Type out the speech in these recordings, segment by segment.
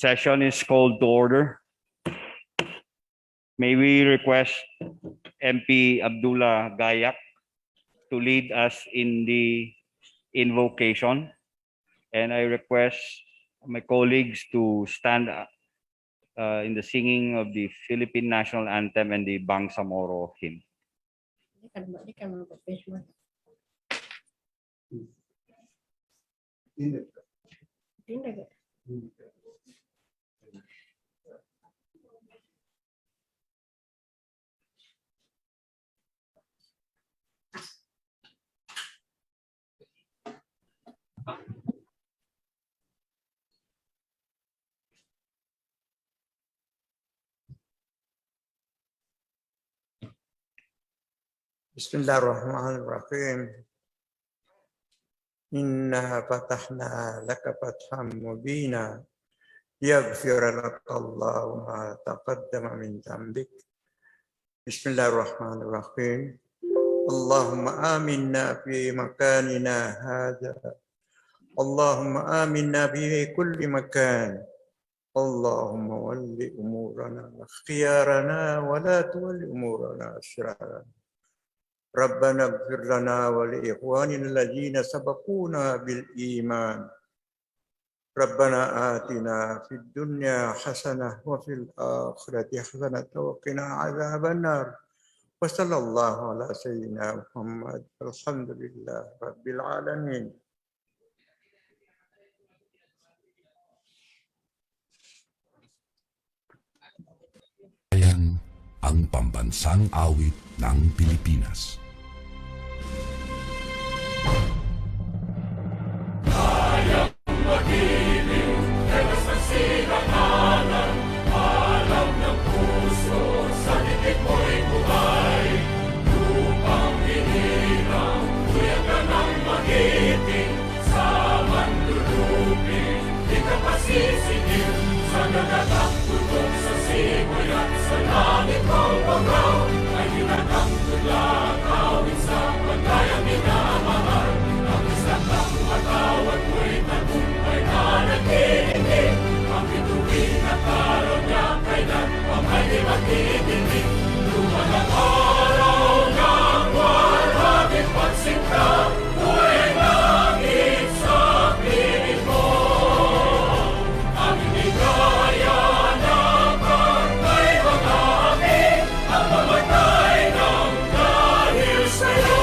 Session is called to order. May we request MP Abdullah Gayak to lead us in the invocation, and I request my colleagues to stand in the singing of the Philippine National Anthem and the Bangsamoro hymn. Bismillahirrahmanirrahim. Inna fatahna laka fatham mubina yaghfir laka Allahu ma taqaddama min dhanbik. Bismillahirrahmanirrahim. Allahumma aminna fi makanina hadha. Allahumma aminna fi kulli makan. Allahumma walli umurana khiyarana wa la tuwalli umurana asyrarana. ربنا اغفر لنا ولإخواننا الذين سبقونا بالإيمان ربنا آتنا في الدنيا حسنة وفي الآخرة حسنة وقنا عذاب النار وصلى الله على سيدنا محمد الحمد لله رب العالمين. Ayan ang pambansang awit ng Pilipinas. Magiliw, telas ng silanganan, alam ng puso, sa titik mo'y buhay. Lupang hinirang, kuyagan ng magiting, sa manlulupin, di ka pasisingil, sa nagatak tulog sa simoy at sa langit mong bangaw, ay hinatang tulad, awit sa pagkayang minamahal, ang isang ng matawad mo'y tagumpay na nagtitingin, ang bituin at araw niya kailan pa may di magtitingin. Lumalang araw ng walang pagsinta, buhay langit sa piling mo. Ang inigaya na pagkay mga amin, ang mamatay ng dahil sa'yo.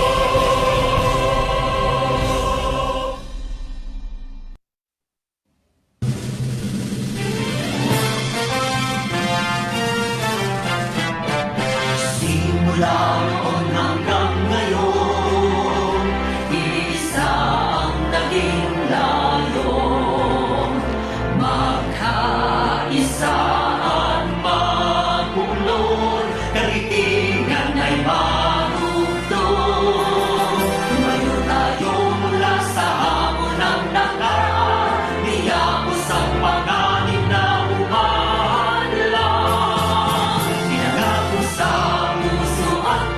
Simula noon hanggang ngayon, isa ang naging layon. Magkaisa at magulong, karitingan ay marugdong. Tumayo tayo mula sa hamon ng nakaraan, niyapos ang panganib na umanlang. Pinangako sa puso at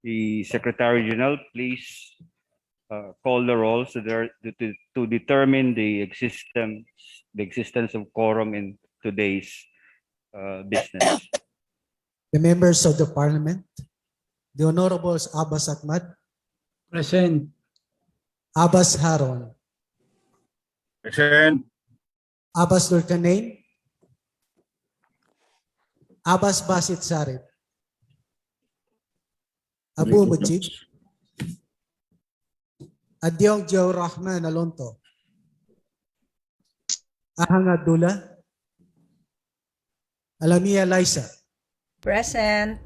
the Secretary General please call the roll so to determine the existence of quorum in today's business. The members of the Parliament, the Honorables Abbas Ahmad, Present. Abbas Haron, Present. Abbas Dulkanain, Abbas Basit Sarip, Abu Mujib, Adyong Joe Rahman Alonto, Ahang Abdullah, Alamia Liza, Present.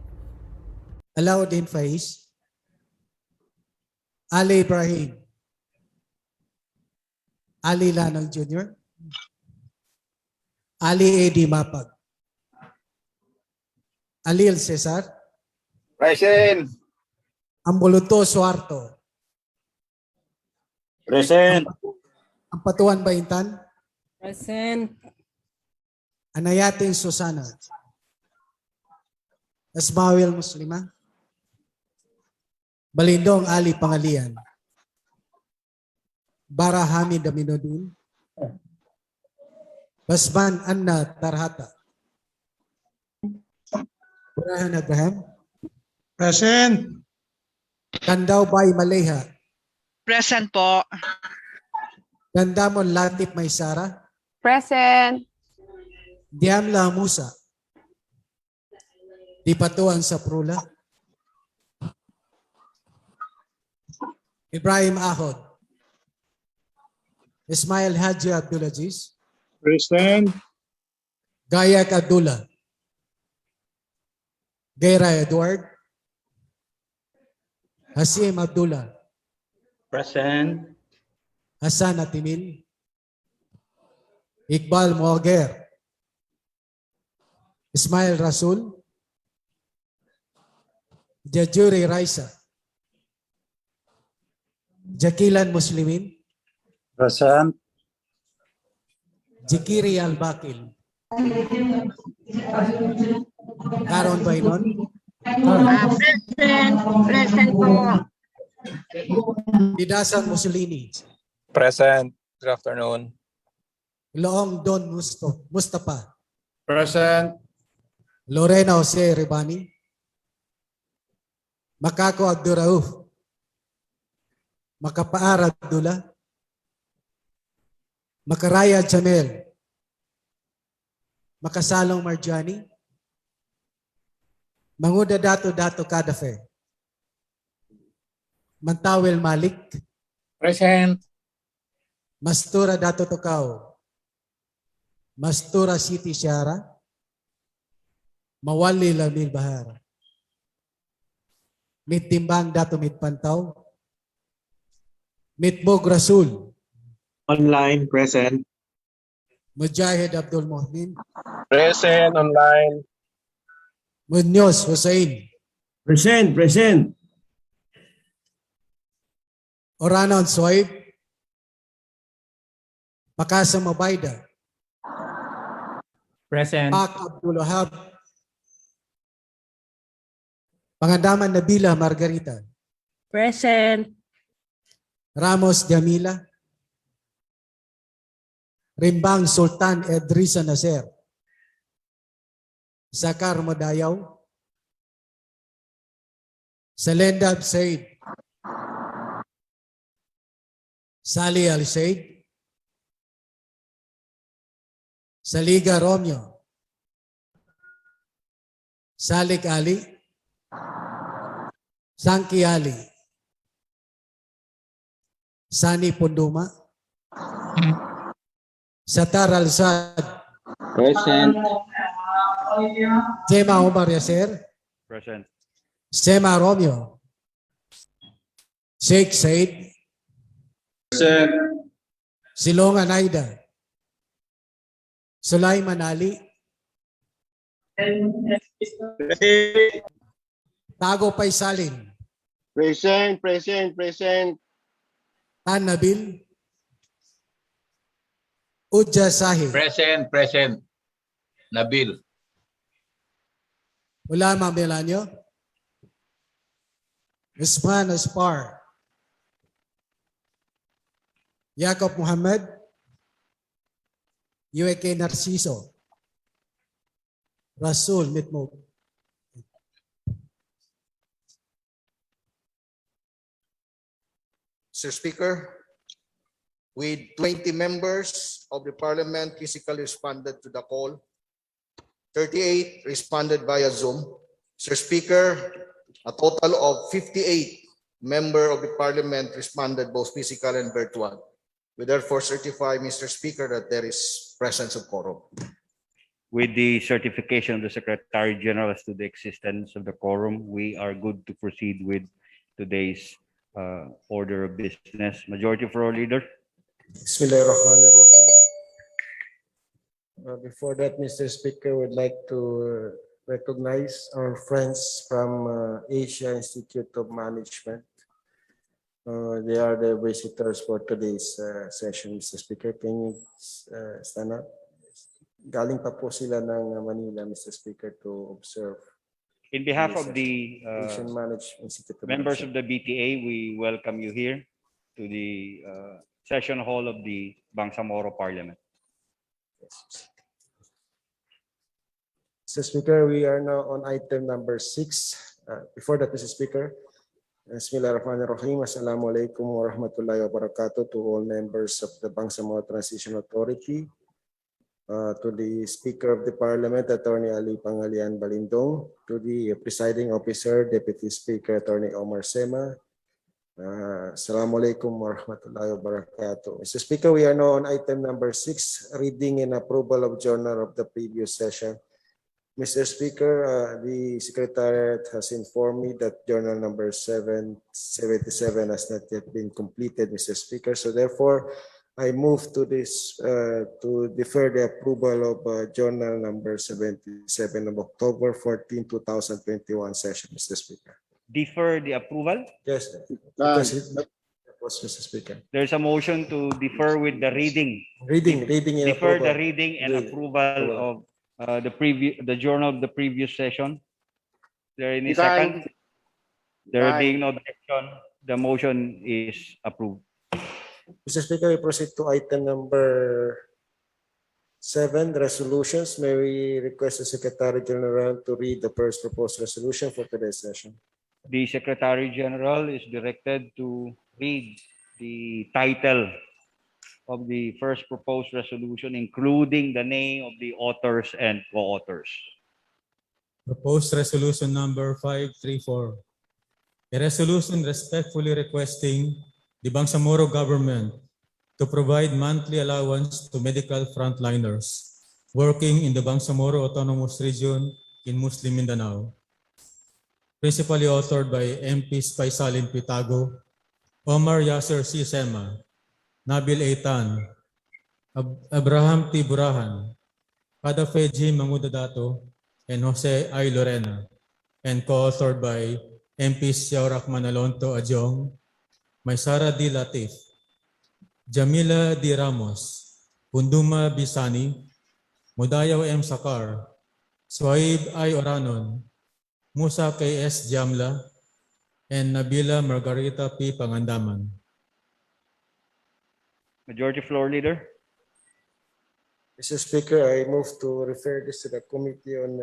Alauddin Faiz, Ali Ibrahim, Ali Lanang Jr., Ali Edi Mapag, Alil Cesar, Present. Ambuluto Suarto, Present. Ampatuan Baintan, Present. Anayatin Susana, Asmawil Muslima, Balindong Ali Pangalian, Bara Hamid Aminuddin, Basman Anna Tarhata, Burahan Abraham, Present. Kandaw Bay Maleha, Present po. Gandamon Latif Maysara, Present. Diamla Musa, Dipatuan Saprula, Ibrahim Ahod, Ismail Haji Abdulaziz, Present. Gayak Abdullah, Gaira Edward, Hasim Abdullah, Present. Hassan Atimil, Iqbal Moager, Ismail Rasul, Jajuri Raisa, Jakilan Muslimin, Present. Jikiri Al-Bakil, Karon Bainon, Present. Present po. Didasan Mussolini, Present. Good afternoon. Loong Don Mustafa, Present. Lorena Jose Ribani, Makako Abdurauf, Makapaar Abdullah, Makaraya Jamel, Makasalong Marjani, Manguda Dato Kadafe, Mantawel Malik, Present. Mastura Dato Tokao, Mastura Siti Syara, Mawali Lamil Bahara, Mitimbang Dato Mitpantaw, Mitbog Rasul, Online. Present. Mujahid Abdul Mohmin, Present online. Munoz Hussein, Present. Present. Oranon Soib, Pakasa Mabayda, Present. Pak Abdul Wahab, Pangandaman Nabila Margarita, Present. Ramos Jamila, Rimbang Sultan Edrisa Nasser, Zakar Madayaw, Salendab Said, Sali Al-Said, Saliga Romeo, Salik Ali, Sangki Ali, Sani Punduma, Satar Al-Sad, Present. Sema Omar Yasser, Present. Sema Romeo, Sheikh Said, Present. Silongan Aida, Sulaiman Ali, Tago Paisalin, Present, present, present. Tan Nabil, Udja Sahib, Present. Present. Nabil. Ulama Melanio, Usman Aspar. Jacob Muhammad. UAK Narciso. Rasul Mitmug. Mr. Speaker, with 20 members of the Parliament physically responded to the call, 38 responded via Zoom. Mr. Speaker, a total of 58 members of the Parliament responded both physical and virtual. We therefore certify, Mr. Speaker, that there is presence of quorum. With the certification of the Secretary General as to the existence of the quorum, we are good to proceed with today's order of business. Majority Floor Leader. Bismillahirrahmanirrahim. Before that, Mr. Speaker, would like to recognize our friends from Asia Institute of Management. They are the visitors for today's session, Mr. Speaker. Can you stand up? Galing pa po sila ng Manila, Mr. Speaker, to observe. In behalf of the Asian Institute of members Management. of the BTA, we welcome you here to the session hall of the Bangsamoro Parliament. Mr. Speaker, we are now on item number 6. Before that, Mr. Speaker, Bismillahirrahmanirrahim. Assalamualaikum warahmatullahi wabarakatuh to all members of the Bangsamoro Transition Authority, to the Speaker of the Parliament, Attorney Ali Pangalian Balindong, to the Presiding Officer, Deputy Speaker, Attorney Omar Sema. Assalamualaikum warahmatullahi wabarakatuh. Mr. Speaker, we are now on item number 6, reading and approval of journal of the previous session. Mr. Speaker, the Secretariat has informed me that journal number 777 has not yet been completed, Mr. Speaker. So therefore, I move to this to defer the approval of journal number 77 of October 14, 2021 session, Mr. Speaker. Defer the approval? Yes, because it was, Mr. Speaker. There's a motion to defer with the reading. Reading and Defer approval. the reading and approval of the journal of the previous session. There any second? There being no objection, the motion is approved. Mr. Speaker, we proceed to item number 7, resolutions. May we request the Secretary General to read the first proposed resolution for today's session. The Secretary General is directed to read the title of the first proposed resolution, including the name of the authors and co-authors. Proposed resolution number 534. A resolution respectfully requesting the Bangsamoro government to provide monthly allowance to medical frontliners working in the Bangsamoro Autonomous Region in Muslim Mindanao. Principally authored by MPs Paisalin Pitago, Omar Yasser C. Sema, Nabil Eitan, Abraham T. Burahan, Kadafe G. Mangudadato, and Jose I. Lorena, and co-authored by MPs Xiao Rahman Alonto Ajong, Maysara D. Latif, Jamila D. Ramos, Punduma Bisani, Mudayaw M. Sakar, Swaib I. Oranon, Musa K. S. Jamla, and Nabila Margarita P. Pangandaman. Majority Floor Leader. Mr. Speaker, I move to refer this to the Committee on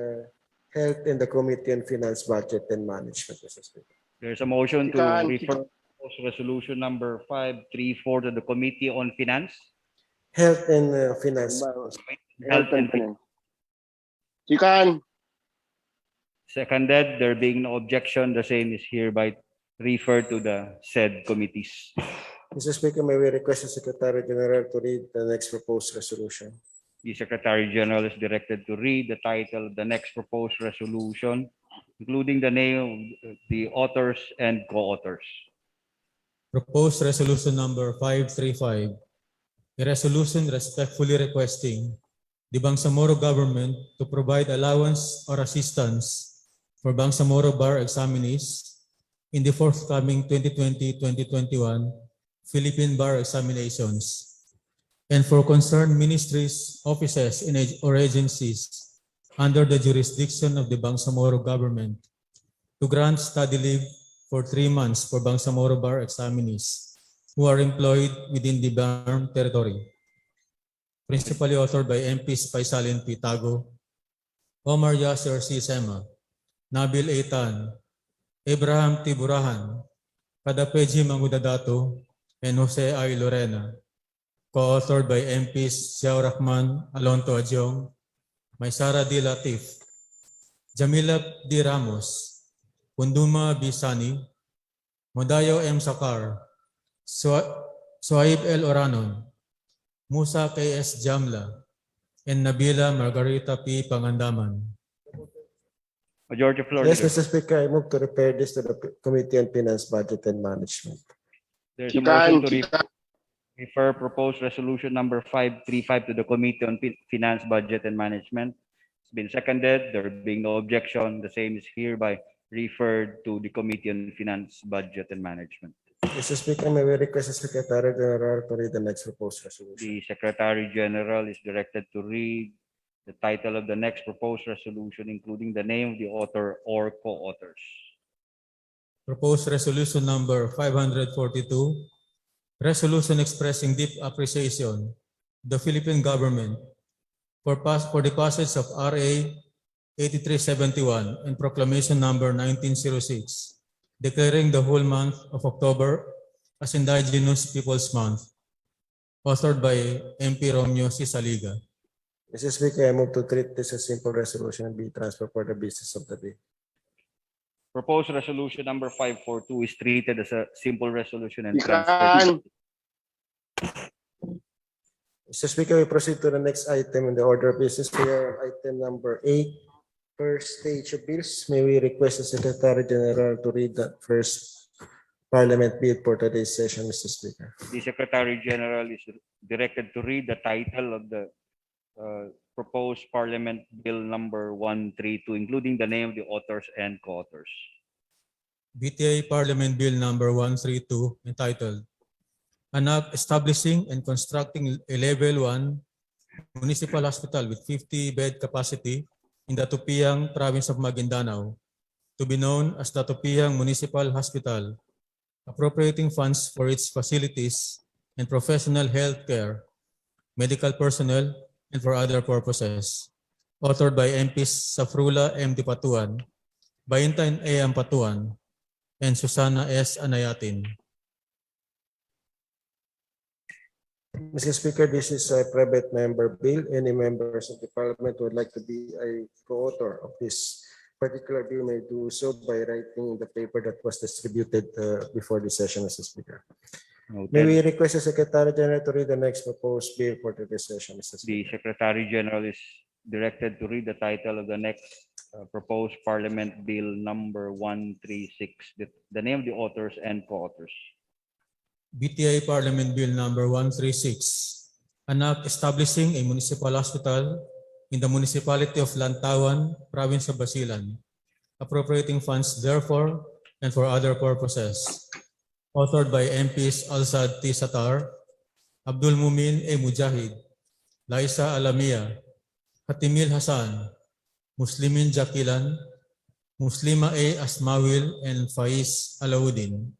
Health and the Committee on Finance, Budget and Management, Mr. Speaker. There's a motion to refer resolution number 534 to the Committee on Finance. Health and Finance. Health and Finance. Chikan. Seconded, there being no objection, the same is hereby referred to the said committees. Mr. Speaker, may we request the Secretary General to read the next proposed resolution? The Secretary General is directed to read the title of the next proposed resolution, including the name of the authors and co-authors. Proposed resolution number 535. A resolution respectfully requesting the Bangsamoro government to provide allowance or assistance for Bangsamoro bar examinees in the forthcoming 2020-2021 Philippine bar examinations, and for concerned ministries, offices, or agencies under the jurisdiction of the Bangsamoro government to grant study leave for 3 months for Bangsamoro Bar examinees who are employed within the BARM territory. Principally authored by MPs Faisalin P. Tago, Omar Yasser C. Sema, Nabil A. Tan, Abraham T. Burahan, Kadapeji Mangudadato, and Jose I. Lorena, co-authored by MPs Xiao Rahman Alonto Adjong, Maysara D. Latif, Jamila D. Ramos, Punduma B. Sani, Modayo M. Sakar, Suaib L. Oranon, Musa K.S. Jamla, and Nabila Margarita P. Pangandaman. Majority Floor Yes, Leader. Mr. Speaker, I move to refer this to the Committee on Finance, Budget and Management. There's a motion to refer proposed resolution number 535 to the Committee on Finance, Budget and Management. It's been seconded. There being no objection, the same is hereby referred to the Committee on Finance, Budget and Management. Mr. Speaker, may we request the Secretary General to read the next proposed resolution? The Secretary General is directed to read the title of the next proposed resolution, including the name of the author or co-authors. Proposed resolution number 542, resolution expressing deep appreciation of the Philippine government for the passage of RA 8371 and proclamation number 1906, declaring the whole month of October as Indigenous Peoples Month, authored by MP Romeo C. Saliga. Mr. Speaker, I move to treat this as simple resolution and be transferred for the business of the day. Proposed resolution number 542 is treated as a simple resolution and transferred. Mr. Speaker, we proceed to the next item in the order of business. We are item number 8, first stage of bills. May we request the Secretary General to read the first Parliament bill for today's session, Mr. Speaker. The Secretary General is directed to read the title of the proposed Parliament Bill number 132, including the name of the authors and co-authors. BTA Parliament Bill number 132, entitled An Act Establishing and Constructing a Level 1 Municipal Hospital with 50-bed capacity in the Tupiyang Province of Maguindanao, to be known as the Tupiyang Municipal Hospital, appropriating funds for its facilities and professional health care, medical personnel, and for other purposes. Authored by MPs Safrula M. Dipatuan, Baintan A. Ampatuan, and Susana S. Anayatin. Mr. Speaker, this is a private member bill. Any members of the Parliament who would like to be a co-author of this particular bill may do so by writing in the paper that was distributed before the session, Mr. Speaker. Noted. May we request the Secretary General to read the next proposed bill for today's session, Mr. Speaker? The Secretary General is directed to read the title of the next proposed Parliament Bill number 136, the name of the authors and co-authors. BTA Parliament Bill number 136, an act establishing a municipal hospital in the municipality of Lantawan, Province of Basilan, appropriating funds therefore and for other purposes. Authored by MPs Alsad T. Satar, Abdul Mumin A. Mujahid, Laisa Alamia, Hatimil Hasan, Muslimin Jakilan, Muslima A. Asmawil, and Faiz Alauddin.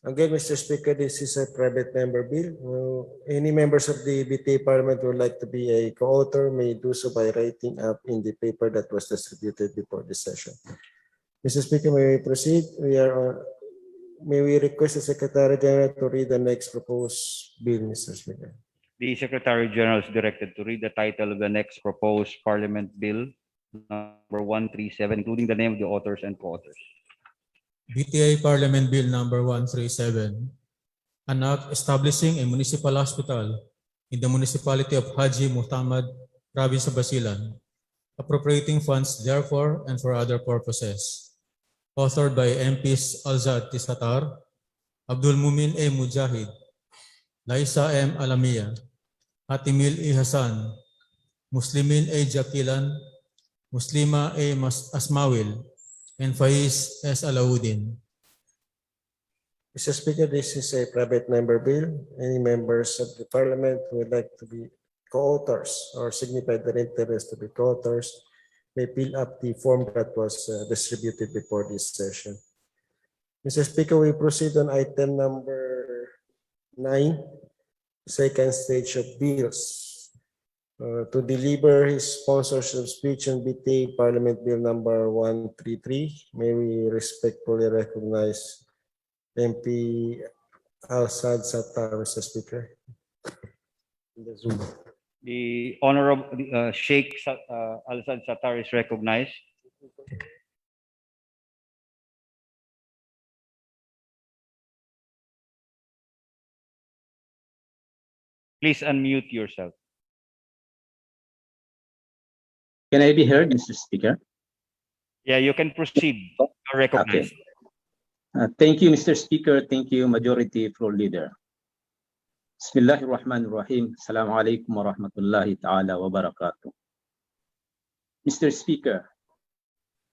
Again, Mr. Speaker, this is a private member bill. Any members of the BTA Parliament who would like to be a co-author may do so by writing up in the paper that was distributed before this session. Mr. Speaker, may we proceed? May we request the Secretary General to read the next proposed bill, Mr. Speaker? The Secretary General is directed to read the title of the next proposed Parliament Bill number 137, including the name of the authors and co-authors. BTA Parliament Bill number 137, an act establishing a municipal hospital in the municipality of Haji Muhammad, Province of Basilan, appropriating funds therefore and for other purposes. Authored by MPs Alzad T. Satar, Abdul Mumin A. Mujahid, Laisa M. Alamia, Hatimil E. Hasan, Muslimin A. Jakilan, Muslima A. Asmawil, and Faiz S. Alauddin. Mr. Speaker, this is a private member bill. Any members of the Parliament who would like to be co-authors or signify their interest to be co-authors may fill up the form that was distributed before this session. Mr. Speaker, we proceed on item number 9, second stage of bills. To deliver his sponsorship speech on BTA Parliament Bill number 133, may we respectfully recognize MP Al-Awwal, Mr. Speaker. In the Zoom. The Honorable Sheikh Al-Sad Sattar is recognized. Please unmute yourself. Can I be heard, Mr. Speaker? Yeah, you can proceed. You're recognized. Thank you, Mr. Speaker. Thank you, Majority Floor Leader. Bismillahirrahmanirrahim. Assalamualaikum warahmatullahi ta'ala wabarakatuh. Mr. Speaker,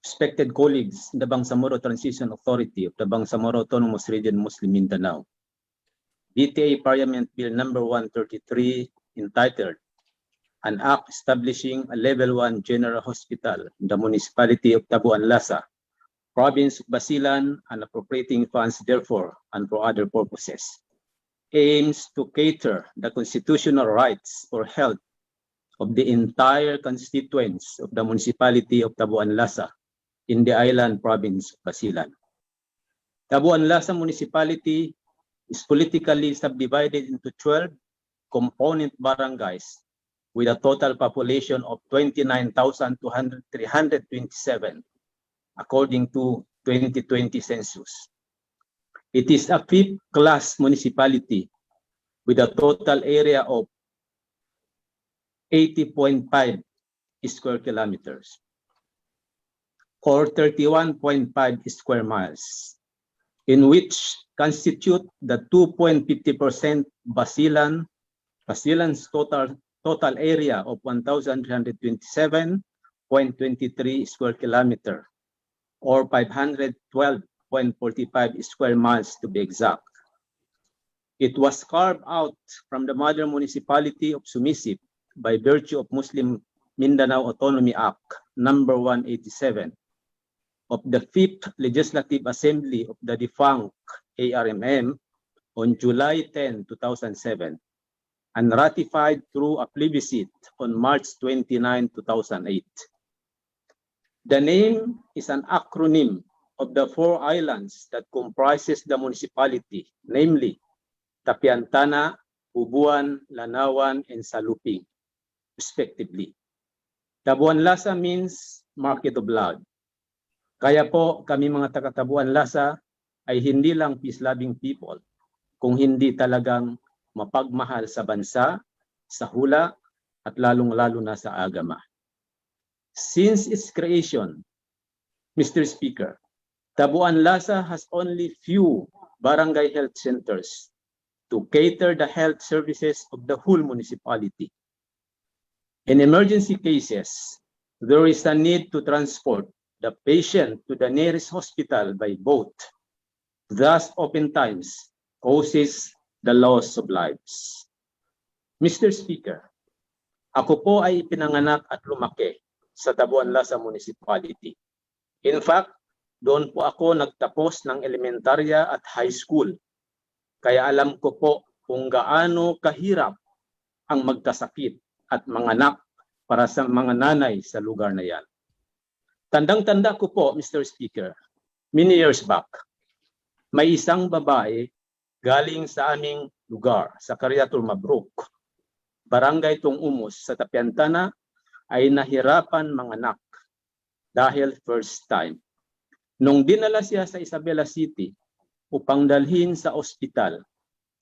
respected colleagues in the Bangsamoro Transition Authority of the Bangsamoro Autonomous Region, Muslim Mindanao, BTA Parliament Bill number 133, entitled An Act Establishing a Level 1 General Hospital in the Municipality of Tabuan Lasa, Province of Basilan, and appropriating funds therefore and for other purposes, aims to cater the constitutional rights for health of the entire constituents of the Municipality of Tabuan Lasa in the island province of Basilan. Tabuan Lasa Municipality is politically subdivided into 12 component barangays with a total population of 29,327 according to 2020 census. It is a fifth-class municipality with a total area of 80.5 square kilometers or 31.5 square miles, in which constitute the 2.50% Basilan's total area of 1,327.23 square kilometer or 512.45 square miles to be exact. It was carved out from the mother municipality of Sumisip by virtue of Muslim Mindanao Autonomy Act number 187 of the 5th Legislative Assembly of the defunct ARMM on July 10, 2007 and ratified through a plebiscite on March 29, 2008. The name is an acronym of the 4 islands that comprises the municipality, namely Tapiantana, Ubuan, Lanawan, and Saluping, respectively. Tabuan Lasa means market of blood. Kaya po kami mga taga-Tabuan Lasa ay hindi lang peace-loving people, kung hindi talagang mapagmahal sa bansa, sa hula, at lalong-lalo na sa agama. Since its creation, Mr. Speaker, Tabuan Lasa has only few barangay health centers to cater the health services of the whole municipality. In emergency cases, there is a need to transport the patient to the nearest hospital by boat, thus oftentimes causes the loss of lives. Mr. Speaker, ako po ay pinanganak at lumaki sa Tabuan Lasa Municipality. In fact, doon po ako nagtapos ng elementarya at high school. Kaya alam ko po kung gaano kahirap ang magkasakit at manganak para sa mga nanay sa lugar na yan. Tandang-tanda ko po, Mr. Speaker, many years back, may isang babae galing sa aming lugar, sa Cariatur Mabruk, Barangay Tong Umus sa Tapiantana, ay nahirapan manganak dahil first time. Nung dinala siya sa Isabela City upang dalhin sa ospital,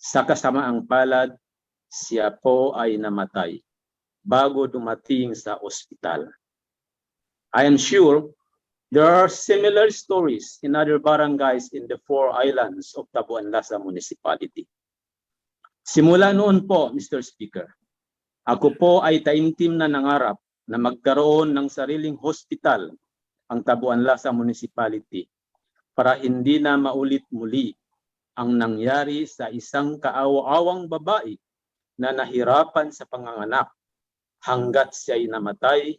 sa kasamaang palad, siya po ay namatay bago dumating sa ospital. I am sure there are similar stories in other barangays in the 4 islands of Tabuan Lasa Municipality. Simula noon po, Mr. Speaker, ako po ay taimtim na nangarap na magkaroon ng sariling hospital ang Tabuan Lasa Municipality para hindi na maulit muli ang nangyari sa isang kaawa-awang babae na nahirapan sa panganganak hanggat siya'y namatay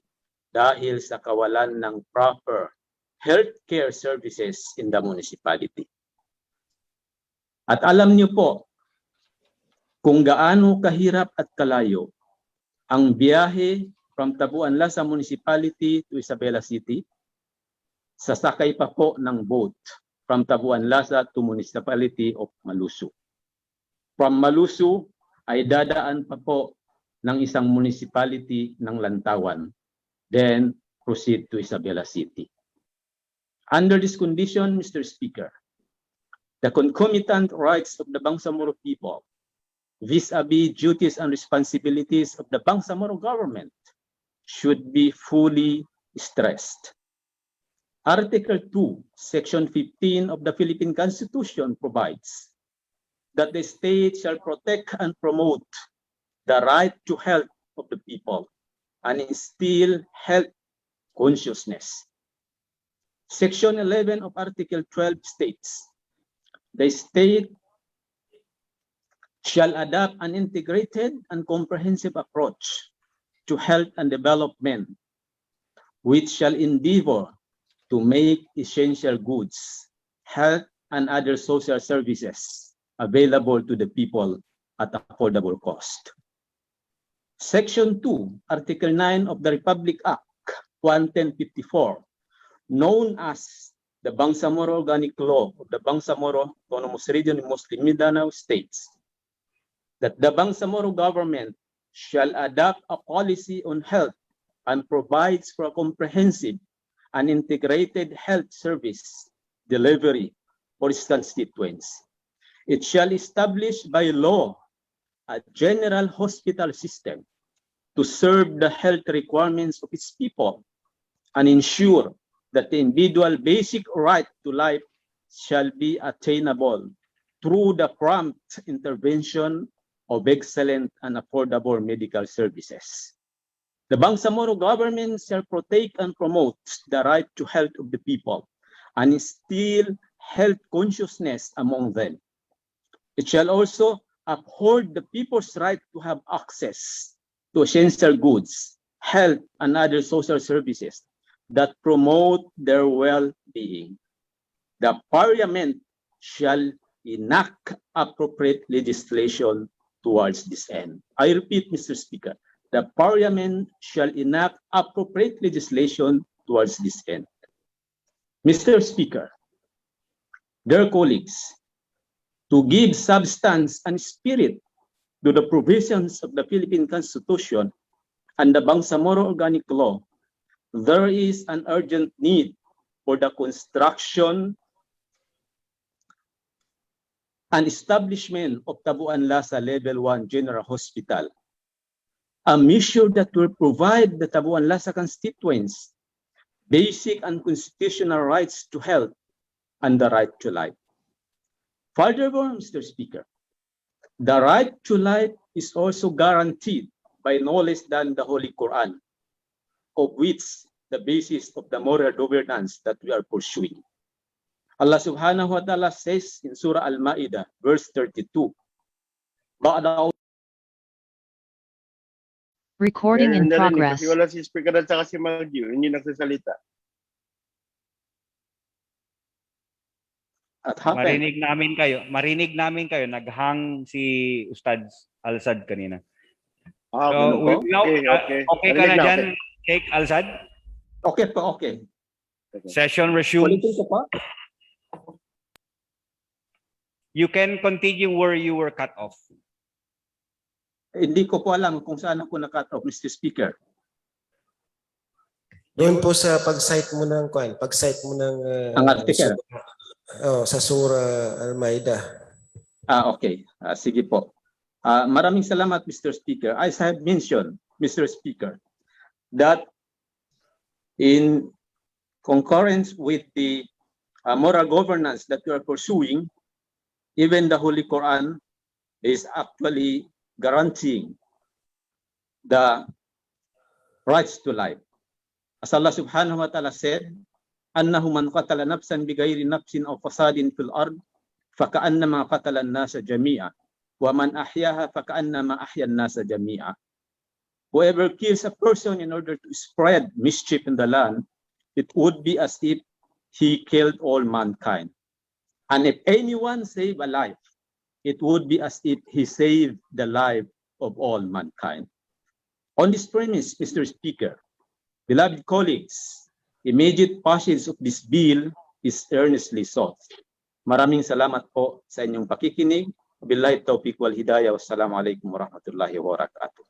dahil sa kawalan ng proper healthcare services in the municipality. At alam niyo po kung gaano kahirap at kalayo ang biyahe from Tabuan Lasa Municipality to Isabela City. Sasakay pa po ng boat from Tabuan Lasa to Municipality of Malusu. From Malusu ay dadaan pa po ng isang municipality ng Lantawan, then proceed to Isabela City. Under this condition, Mr. Speaker, the concomitant rights of the Bangsamoro people vis-a-vis duties and responsibilities of the Bangsamoro government should be fully stressed. Article 2, Section 15 of the Philippine Constitution provides that the state shall protect and promote the right to health of the people and instill health consciousness. Section 11 of Article 12 states, the state shall adopt an integrated and comprehensive approach to health and development, which shall endeavor to make essential goods, health, and other social services available to the people at affordable cost. Section 2, Article 9 of the Republic Act 11054, known as the Bangsamoro Organic Law of the Bangsamoro Autonomous Region in Muslim Mindanao states that the Bangsamoro government shall adopt a policy on health and provides for a comprehensive and integrated health service delivery for its constituents. It shall establish by law a general hospital system to serve the health requirements of its people and ensure that the individual basic right to life shall be attainable through the prompt intervention of excellent and affordable medical services. The Bangsamoro government shall protect and promote the right to health of the people and instill health consciousness among them. It shall also uphold the people's right to have access to essential goods, health, and other social services that promote their well-being. The Parliament shall enact appropriate legislation towards this end. I repeat, Mr. Speaker, the Parliament shall enact appropriate legislation towards this end. Mr. Speaker, dear colleagues, to give substance and spirit to the provisions of the Philippine Constitution and the Bangsamoro Organic Law, there is an urgent need for the construction and establishment of Tabuan Lasa Level 1 General Hospital, a measure that will provide the Tabuan Lasa constituents basic and constitutional rights to health and the right to life. Furthermore, Mr. Speaker, the right to life is also guaranteed by no less than the Holy Quran, of which the basis of the moral governance that we are pursuing. Allah subhanahu wa ta'ala says in Surah Al-Ma'idah, verse 32, Recording in progress. Kasi wala si speaker at saka si Magyo, yun yung nagsasalita. Marinig namin kayo, naghang si Ustad Al-Sad kanina. So, okay ka na dyan, Sheikh Al-Sad? Okay po, okay. Session resumed. You can continue where you were cut off. Hindi ko po alam kung saan ako na-cut off, Mr. Speaker. Doon po sa pag-cite mo ng ang article. Sa Surah Al-Ma'idah. Okay. Sige po. Maraming salamat, Mr. Speaker. As I have mentioned, Mr. Speaker, that in concurrence with the moral governance that we are pursuing, even the Holy Quran is actually guaranteeing the rights to life. As Allah subhanahu wa ta'ala said, annahu man qatala nafsan bighayri nafsin aw fasadin fil ard faka'annama qatala an-nasa jami'a wa man ahyaha faka'annama ahya an-nasa jami'a. Whoever kills a person in order to spread mischief in the land, it would be as if he killed all mankind. And if anyone save a life it would be as if he saved the life of all mankind. On this premise, Mr. Speaker, beloved colleagues, immediate passage of this bill is earnestly sought. Maraming salamat po sa inyong pakikinig. Billahi taufiq wal hidayah. Wassalamualaikum warahmatullahi wabarakatuh.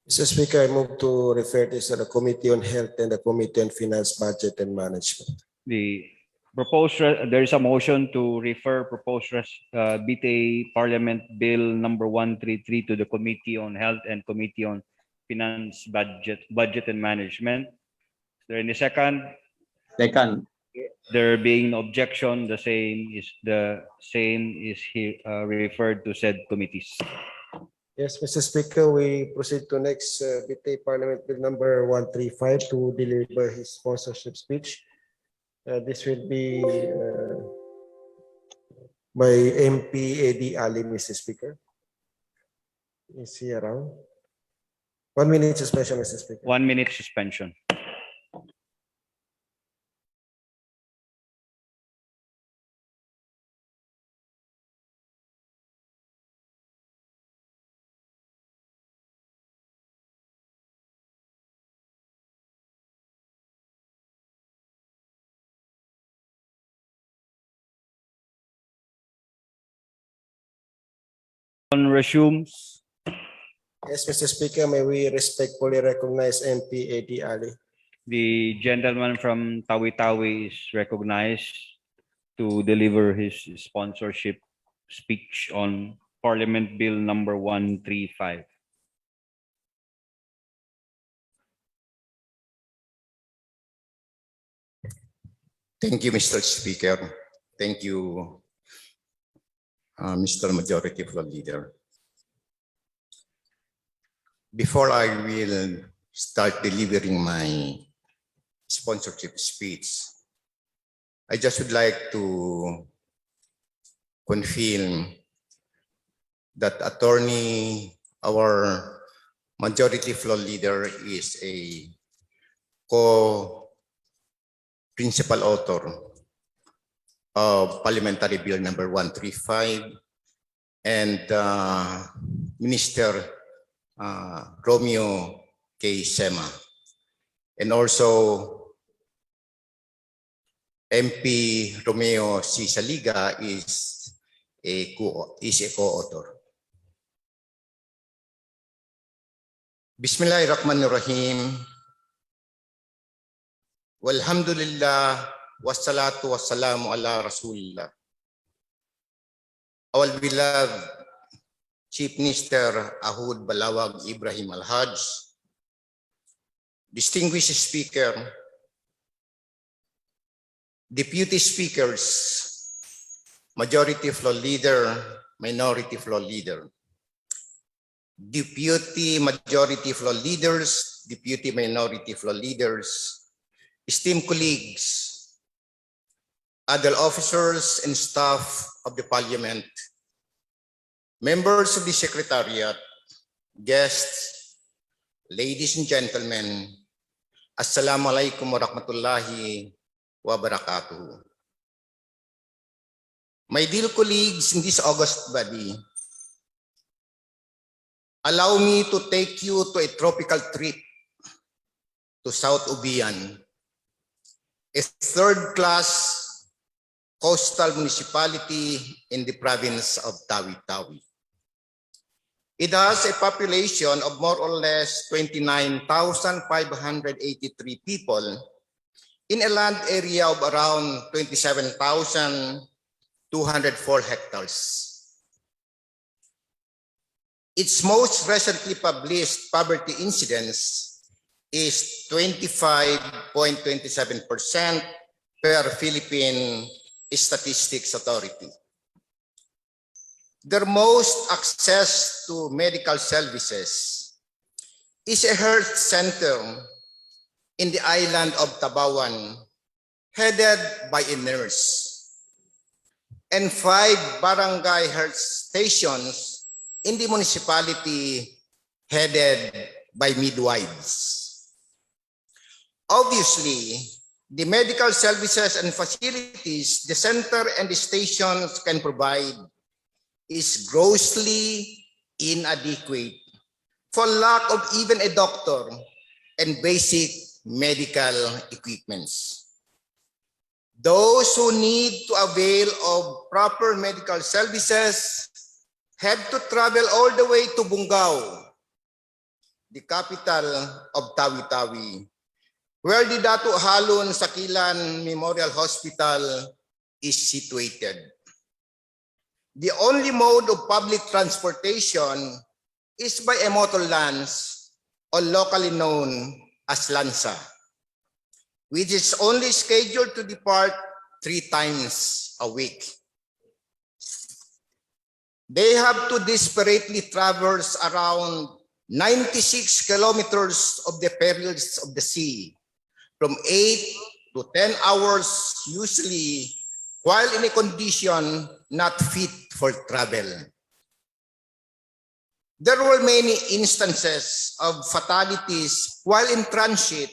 Mr. Speaker, I move to refer this to the Committee on Health and the Committee on Finance, Budget and Management. There is a motion to refer proposed BTA Parliament Bill number 133 to the Committee on Health and Committee on Finance, Budget and Management. Is there any second? Second. There being no objection, the same is referred to said committees. Yes, Mr. Speaker, we proceed to next BTA Parliament Bill number 135 to deliver his sponsorship speech. This will be by MP A.D. Ali, Mr. Speaker. Is he around? 1 minute suspension, Mr. Speaker. 1 minute suspension. Resumes. Yes, Mr. Speaker, may we respectfully recognize MP A.D. Ali. The gentleman from Tawi-Tawi is recognized to deliver his sponsorship speech on Parliament Bill number 135. Thank you, Mr. Speaker. Thank you, Mr. Majority Floor Leader. Before I will start delivering my sponsorship speech, I just would like to confirm that our Majority Floor Leader is a co-principal author of Parliamentary Bill number 135, and Minister Romeo K. Sema, and also MP Romeo C. Saliga is a co-author. Bismillahirrahmanirrahim. Walhamdulillah wassalatu wassalamu ala Rasulillah. Our beloved Chief Minister Ahud Balawag Ibrahim Al-Hajj, distinguished Speaker, Deputy Speakers, Majority Floor Leader, Minority Floor Leader, Deputy Majority Floor Leaders, Deputy Minority Floor Leaders, esteemed colleagues, other officers and staff of the Parliament, members of the Secretariat, guests, ladies and gentlemen, Assalamualaikum warahmatullahi wabarakatuh. My dear colleagues in this august body, allow me to take you to a tropical trip to South Ubian, a third-class coastal municipality in the province of Tawi-Tawi. It has a population of more or less 29,583 people in a land area of around 27,204 hectares. Its most recently published poverty incidence is 25.27% per Philippine Statistics Authority. Their most access to medical services is a health center in the island of Tabawan, headed by a nurse, and 5 barangay health stations in the municipality headed by midwives. Obviously, the medical services and facilities the center and the stations can provide is grossly inadequate for lack of even a doctor and basic medical equipments. Those who need to avail of proper medical services have to travel all the way to Bungao, the capital of Tawi-Tawi, where the Datu Halun Sakilan Memorial Hospital is situated. The only mode of public transportation is by a motor lance, or locally known as lansa, which is only scheduled to depart 3 times a week. They have to desperately traverse around 96 kilometers of the perils of the sea, from 8 to 10 hours usually, while in a condition not fit for travel. There were many instances of fatalities while in transit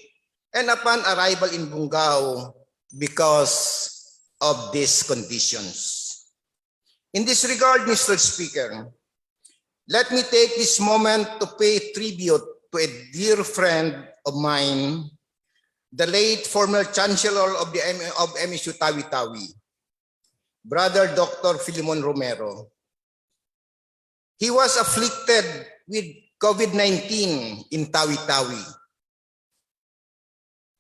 and upon arrival in Bungao because of these conditions. In this regard, Mr. Speaker, let me take this moment to pay tribute to a dear friend of mine, the late former Chancellor of MSU Tawi-Tawi, Brother Dr. Filimon Romero. He was afflicted with COVID-19 in Tawi-Tawi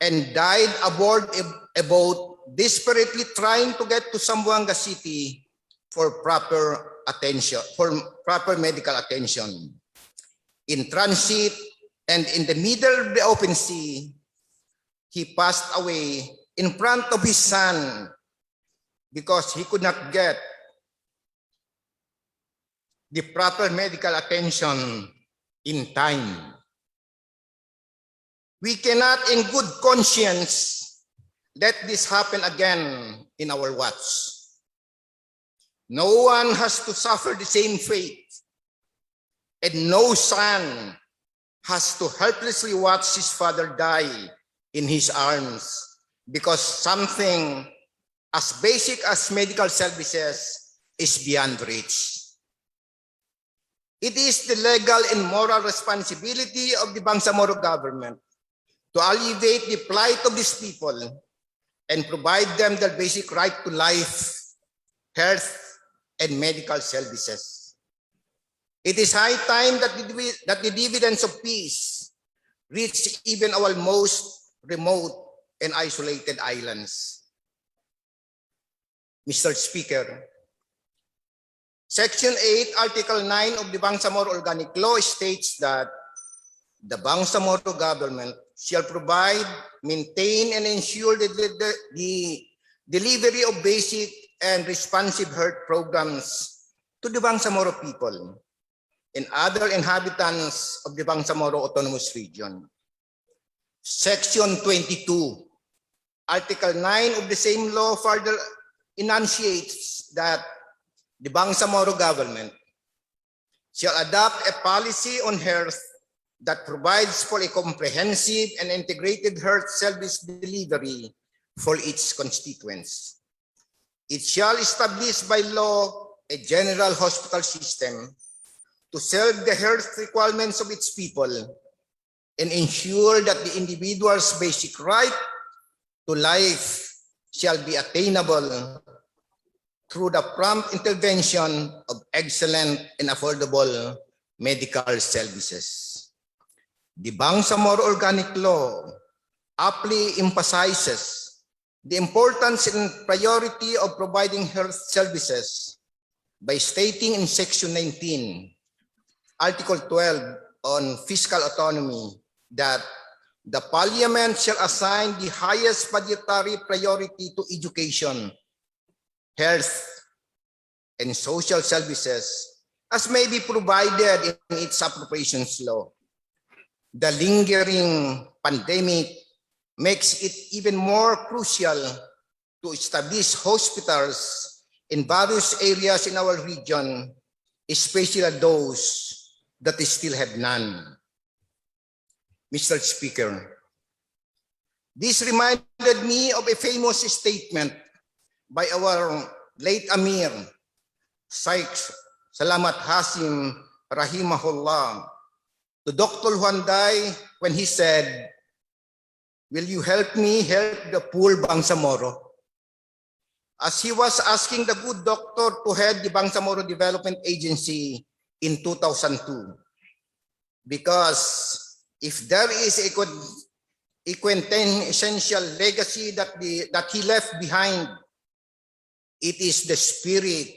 and died aboard a boat, desperately trying to get to Zamboanga City for proper attention, for proper medical attention. In transit and in the middle of the open sea, he passed away in front of his son because he could not get the proper medical attention in time. We cannot in good conscience let this happen again in our watch. No one has to suffer the same fate, and no son has to helplessly watch his father die in his arms because something as basic as medical services is beyond reach. It is the legal and moral responsibility of the Bangsamoro government to alleviate the plight of these people and provide them their basic right to life, health, and medical services. It is high time that the dividends of peace reach even our most remote and isolated islands. Mr. Speaker, Section 8, Article 9 of the Bangsamoro Organic Law states that the Bangsamoro government shall provide, maintain, and ensure the delivery of basic and responsive health programs to the Bangsamoro people and other inhabitants of the Bangsamoro Autonomous Region. Section 22, Article 9 of the same law further enunciates that the Bangsamoro government shall adopt a policy on health that provides for a comprehensive and integrated health service delivery for its constituents. It shall establish by law a general hospital system to serve the health requirements of its people and ensure that the individual's basic right to life shall be attainable through the prompt intervention of excellent and affordable medical services. The Bangsamoro Organic Law aptly emphasizes the importance and priority of providing health services by stating in Section 19, Article 12 on fiscal autonomy that the Parliament shall assign the highest budgetary priority to education, health, and social services as may be provided in its appropriations law. The lingering pandemic makes it even more crucial to establish hospitals in various areas in our region, especially those that still have none. Mr. Speaker, this reminded me of a famous statement by our late Amir, Salamat Hasim Rahimahullah. To Dr. Huanday when he said, "Will you help me help the poor Bangsamoro?" As he was asking the good doctor to head the Bangsamoro Development Agency in 2002. Because if there is a quintessential legacy that he left behind, it is the spirit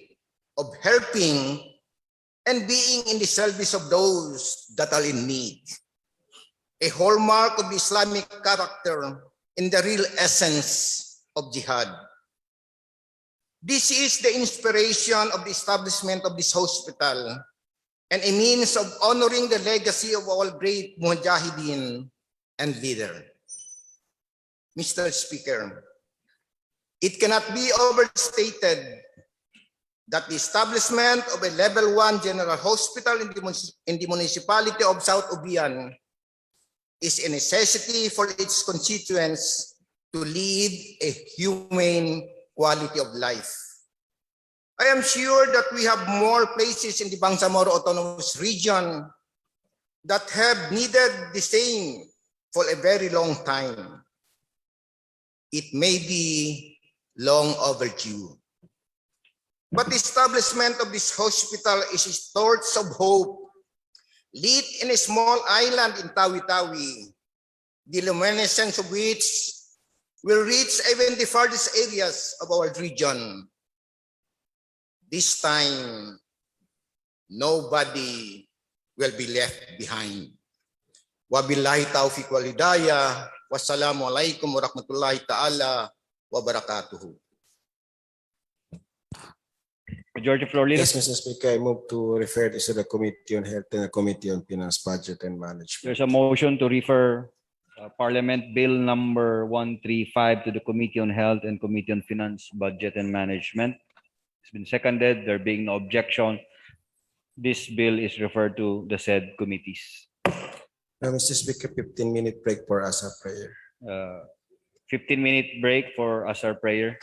of helping and being in the service of those that are in need. A hallmark of the Islamic character in the real essence of jihad. This is the inspiration of the establishment of this hospital and a means of honoring the legacy of our great mujahideen and leader. Mr. Speaker, it cannot be overstated that the establishment of a level 1 general hospital in the municipality of South Ubian is a necessity for its constituents to lead a humane quality of life. I am sure that we have more places in the Bangsamoro Autonomous Region that have needed the same for a very long time. It may be long overdue. But the establishment of this hospital is a torch of hope lit in a small island in Tawi-Tawi, the luminescence of which will reach even the farthest areas of our region. This time, nobody will be left behind. Wabillahi taufiq wal hidayah. Wassalamualaikum warahmatullahi ta'ala wabarakatuhu. Majority Floor Leader. Yes, Mr. Speaker, I move to refer this to the Committee on Health and the Committee on Finance, Budget and Management. There's a motion to refer Parliament Bill number 135 to the Committee on Health and Committee on Finance, Budget and Management. It's been seconded. There being no objection, this bill is referred to the said committees. Now, Mr. Speaker, 15-minute break for Asa prayer. 15-minute break for Asar prayer.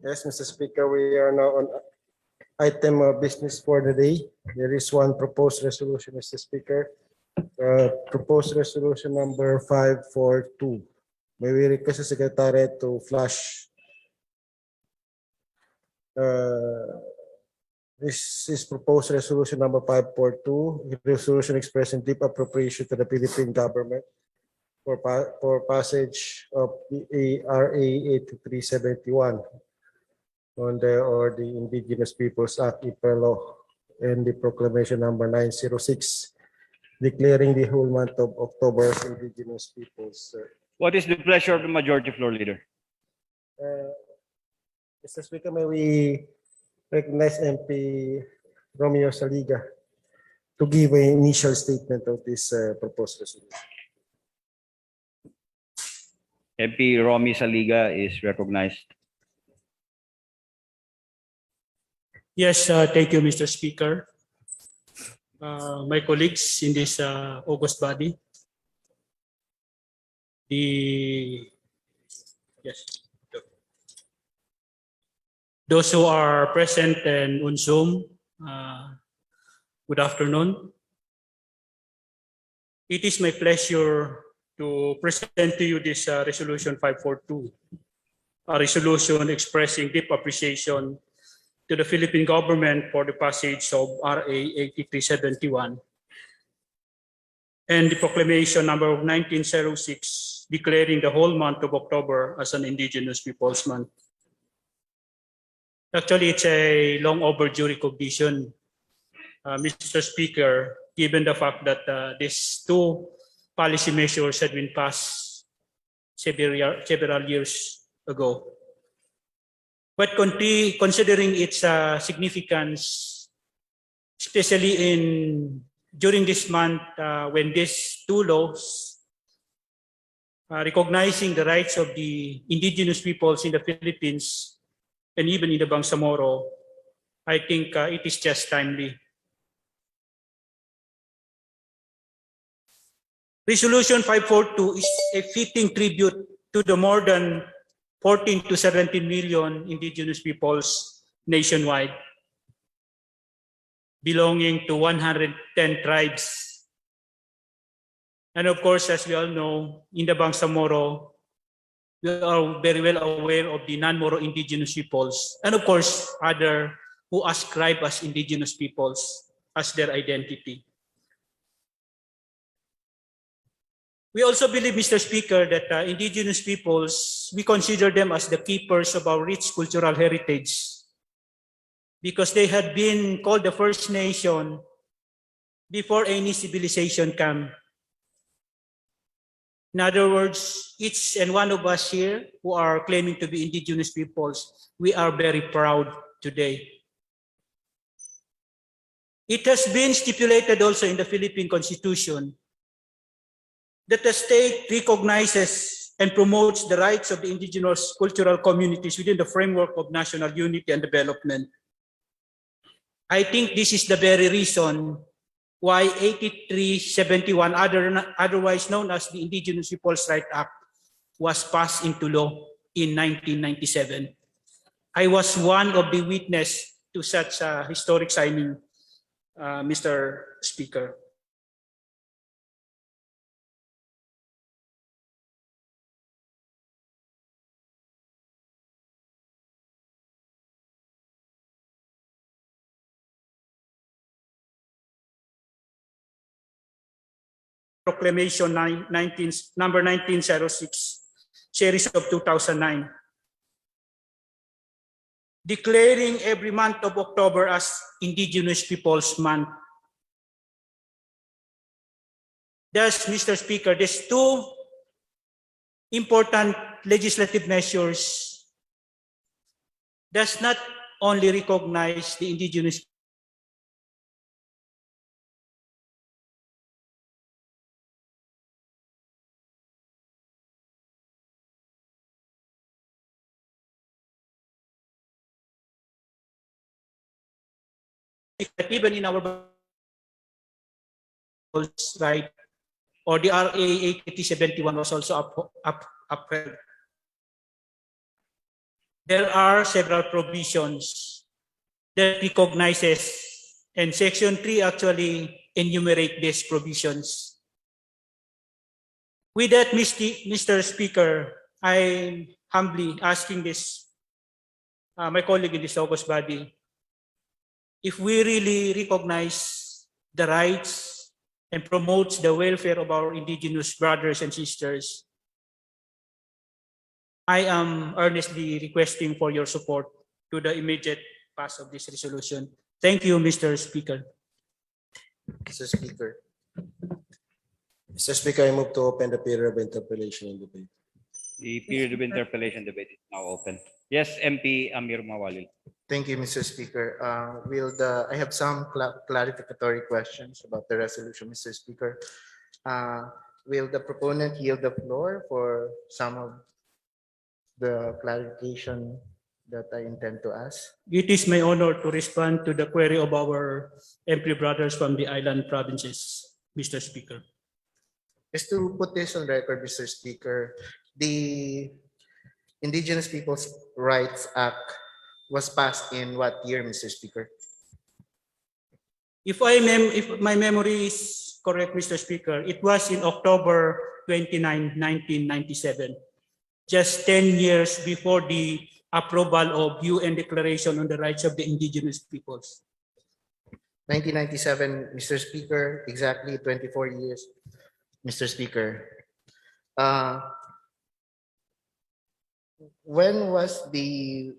Yes, Mr. Speaker, we are now on item of business for the day. There is one proposed resolution, Mr. Speaker. Proposed resolution number 542. May we request the Secretary to flash. This is proposed resolution number 542, resolution expressing deep appreciation to the Philippine government for passage of the RA 8371 on the Indigenous Peoples Act, IPELO, and the proclamation number 906, declaring the whole month of October as Indigenous Peoples. What is the pleasure of the majority floor leader? Mr. Speaker, may we recognize MP Romeo Saliga to give an initial statement of this proposed resolution. MP Romy Saliga is recognized. Yes, thank you, Mr. Speaker. My colleagues in this august body, those who are present and on Zoom, good afternoon. It is my pleasure to present to you this resolution 542, a resolution expressing deep appreciation to the Philippine government for the passage of RA 8371 and the proclamation number 1906, declaring the whole month of October as an Indigenous Peoples Month. Actually, it's a long overdue recognition, Mr. Speaker, given the fact that these two policy measures had been passed several years ago. But considering its significance, especially during this month when these two laws recognizing the rights of the indigenous peoples in the Philippines and even in the Bangsamoro, I think it is just timely. Resolution 542 is a fitting tribute to the more than 14 to 17 million indigenous peoples nationwide, belonging to 110 tribes. And of course, as we all know, in the Bangsamoro, we are very well aware of the non-Moro indigenous peoples, and of course, other who ascribe as indigenous peoples as their identity. We also believe, Mr. Speaker, that indigenous peoples, we consider them as the keepers of our rich cultural heritage because they had been called the First Nation before any civilization came. In other words, each and one of us here who are claiming to be indigenous peoples, we are very proud today. It has been stipulated also in the Philippine Constitution that the state recognizes and promotes the rights of the indigenous cultural communities within the framework of national unity and development. I think this is the very reason why 8371, otherwise known as the Indigenous Peoples' Rights Act, was passed into law in 1997. I was one of the witnesses to such a historic signing, Mr. Speaker. Proclamation number 1906, series of 2009, declaring every month of October as Indigenous Peoples Month. Thus, Mr. Speaker, these two important legislative measures does not only recognize the indigenous even in our right, or the RA 8071 was also upheld. there are several provisions that recognizes, and Section 3 actually enumerate these provisions. With that, Mr. Speaker, I'm humbly asking this, my colleague in this august body, if we really recognize the rights and promotes the welfare of our indigenous brothers and sisters, I am earnestly requesting for your support to the immediate pass of this resolution. Thank you, Mr. Speaker. Mr. Speaker. Mr. Speaker, I move to open the period of interpellation and debate. The period of interpellation debate is now open. Yes, MP Amir Mawalil. Thank you, Mr. Speaker. I have some clarificatory questions about the resolution, Mr. Speaker. Will the proponent yield the floor for some of the clarification that I intend to ask? It is my honor to respond to the query of our MP brothers from the island provinces, Mr. Speaker. Just to put this on record, Mr. Speaker, the Indigenous Peoples' Rights Act was passed in what year, Mr. Speaker? If my memory is correct, Mr. Speaker, it was in October 29, 1997, just 10 years before the approval of UN Declaration on the Rights of the Indigenous Peoples. 1997, Mr. Speaker, exactly 24 years, Mr. Speaker. When was the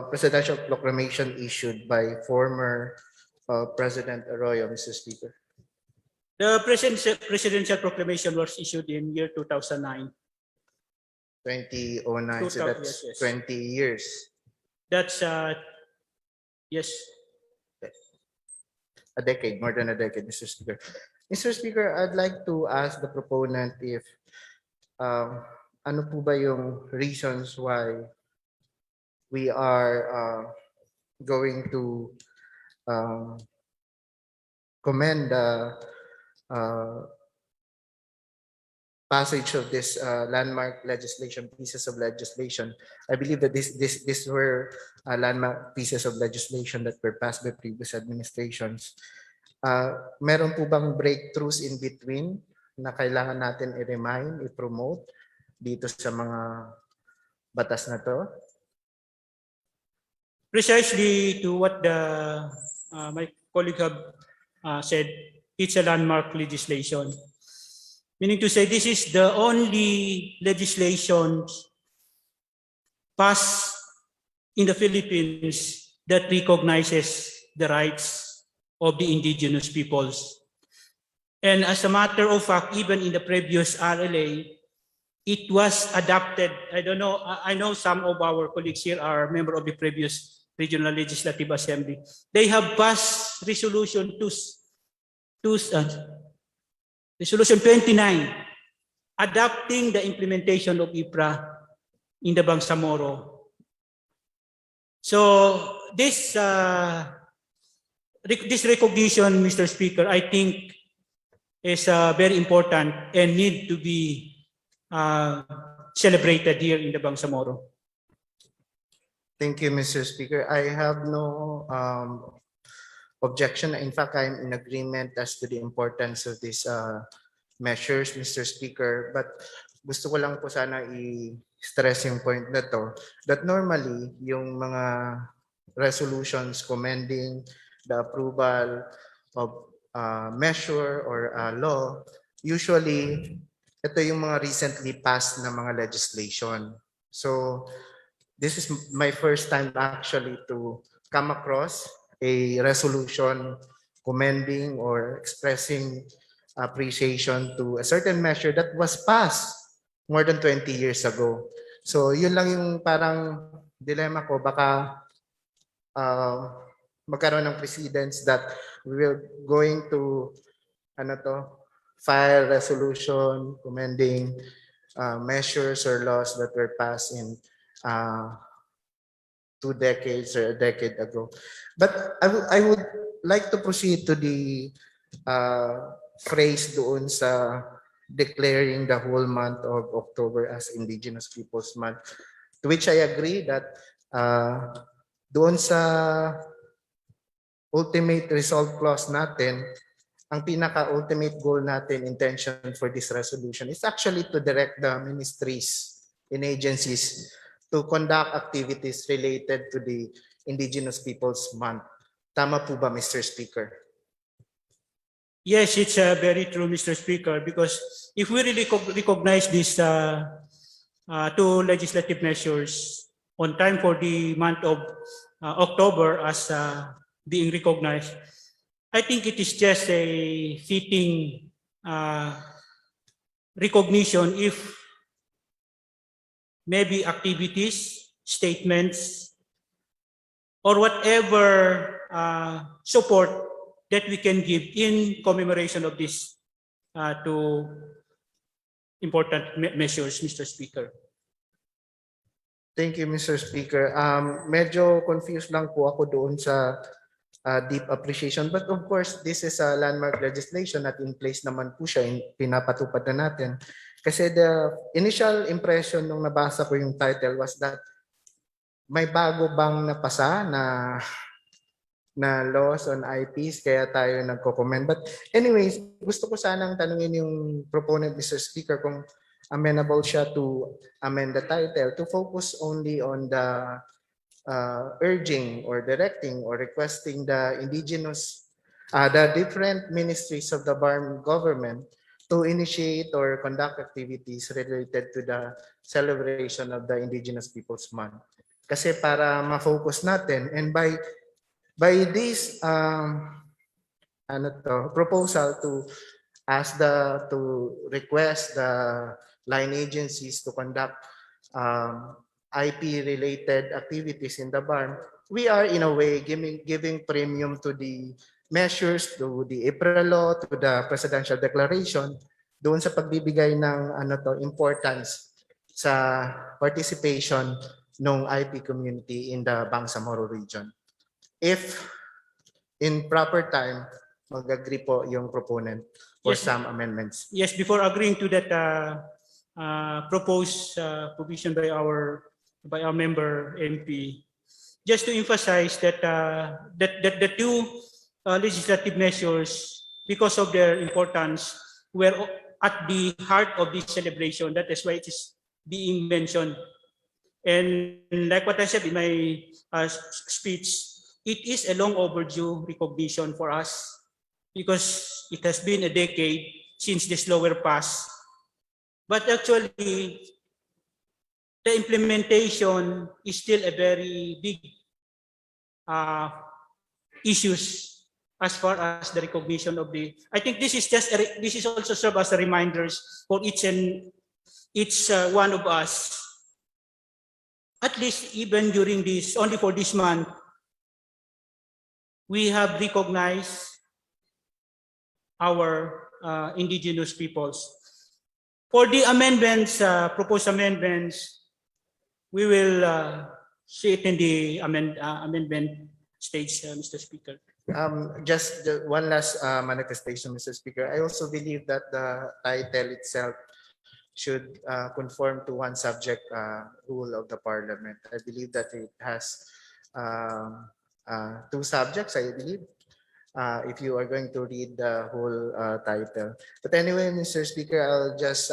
presidential proclamation issued by former President Arroyo, Mr. Speaker? The presidential proclamation was issued in year 2009. 2009, so that's yes. 20 years. That's, yes. A decade, more than a decade, Mr. Speaker. Mr. Speaker, I'd like to ask the proponent if ano po ba yung reasons why we are going to commend the passage of this landmark legislation, pieces of legislation. I believe that these were landmark pieces of legislation that were passed by previous administrations. Meron po bang breakthroughs in between na kailangan natin i-remind, i-promote dito sa mga batas na to? Precisely to what my colleague have said, it's a landmark legislation. Meaning to say, this is the only legislation passed in the Philippines that recognizes the rights of the indigenous peoples. And as a matter of fact, even in the previous RLA, it was adopted. I don't know, I know some of our colleagues here are members of the previous Regional Legislative Assembly. They have passed Resolution 29, adopting the implementation of IPRA in the Bangsamoro. So this recognition, Mr. Speaker, I think is very important and need to be celebrated here in the Bangsamoro. Thank you, Mr. Speaker. I have no objection. In fact, I'm in agreement as to the importance of these measures, Mr. Speaker. But gusto ko lang po sana i-stress yung point na to, that normally yung mga resolutions commending the approval of measure or law, usually ito yung mga recently passed na mga legislation. So this is my first time actually to come across a resolution commending or expressing appreciation to a certain measure that was passed more than 20 years ago. So yun lang yung parang dilemma ko, baka magkaroon ng precedents that we will going to file resolution commending measures or laws that were passed in 2 decades or a decade ago. But I would like to proceed to the phrase doon sa declaring the whole month of October as Indigenous Peoples Month To which I agree that doon sa ultimate resolve clause natin, ang pinaka-ultimate goal natin, intention for this resolution is actually to direct the ministries and agencies to conduct activities related to the Indigenous Peoples Month. Tama po ba, Mr. Speaker? Yes, it's very true, Mr. Speaker, because if we really recognize these two legislative measures on time for the month of October as being recognized, I think it is just a fitting recognition if maybe activities, statements, or whatever support that we can give in commemoration of these two important measures, Mr. Speaker. Thank you, Mr. Speaker. Medyo confused lang po ako doon sa deep appreciation. But of course, this is a landmark legislation at in place naman po siya, pinapatupad na natin. Kasi the initial impression nung nabasa ko yung title was that may bago bang napasa na laws on IPs kaya tayo nagko-comment. But anyways, gusto ko sanang tanungin yung proponent, Mr. Speaker, kung amenable siya to amend the title to focus only on the urging or directing or requesting the indigenous, the different ministries of the Barm government to initiate or conduct activities related to the celebration of the Indigenous Peoples Month. Kasi para ma-focus natin, and by this proposal to request the line agencies to conduct IP-related activities in the barn, we are in a way giving premium to the measures, to the April law, to the presidential declaration, doon sa pagbibigay ng importance sa participation ng IP community in the Bangsamoro region. If in proper time, mag-agree po yung proponent for some amendments. Yes, before agreeing to that proposed provision by our member MP, just to emphasize that the two legislative measures, because of their importance, were at the heart of this celebration. That is why it is being mentioned. And like what I said in my speech, it is a long overdue recognition for us because it has been a decade since this law were passed. But actually, the implementation is still a very big issues as far as the recognition of the. I think this is also serve as a reminders for each one of us. At least even during this, only for this month, we have recognized our indigenous peoples. For the amendments, proposed amendments, we will see it in the amendment stage, Mr. Speaker. Just one last manifestation, Mr. Speaker. I also believe that the title itself should conform to one subject rule of the Parliament. I believe that it has two subjects, I believe, if you are going to read the whole title. But anyway, Mr. Speaker, I'll just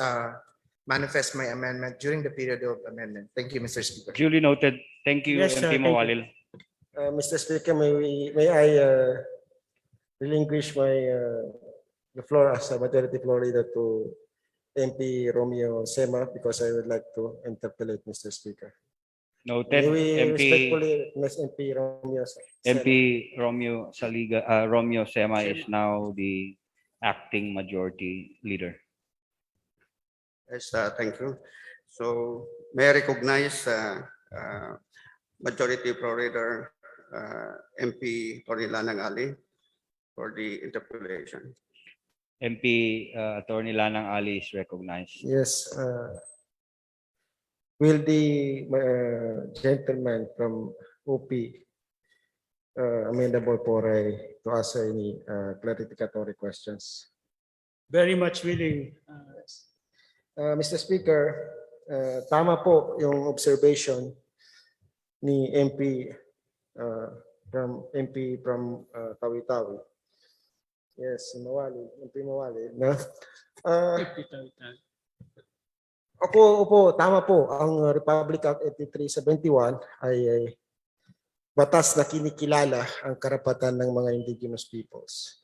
manifest my amendment during the period of amendment. Thank you, Mr. Speaker. Duly noted. Thank you, Yes, MP thank you. Mawalil. Mr. Speaker, may I relinquish the floor as a majority floor leader to MP Romeo Sema because I would like to interpolate, Mr. Speaker. Noted. May we MP respectfully request MP Romeo Sema. MP Romeo Sema is now the acting majority leader. Yes, thank you. So may I recognize Majority Floor Leader MP Attorney Lanang Ali for the interpolation. MP Attorney Lanang Ali is recognized. Yes. Will the gentleman from OP amenable for to answer any clarificatory questions? Very much willing. Mr. Speaker, tama po yung observation ni MP from Tawi-Tawi. Yes, MP Mawali. No? Opo, tama po. Ang Republic Act 8371 ay batas na kinikilala ang karapatan ng mga indigenous peoples.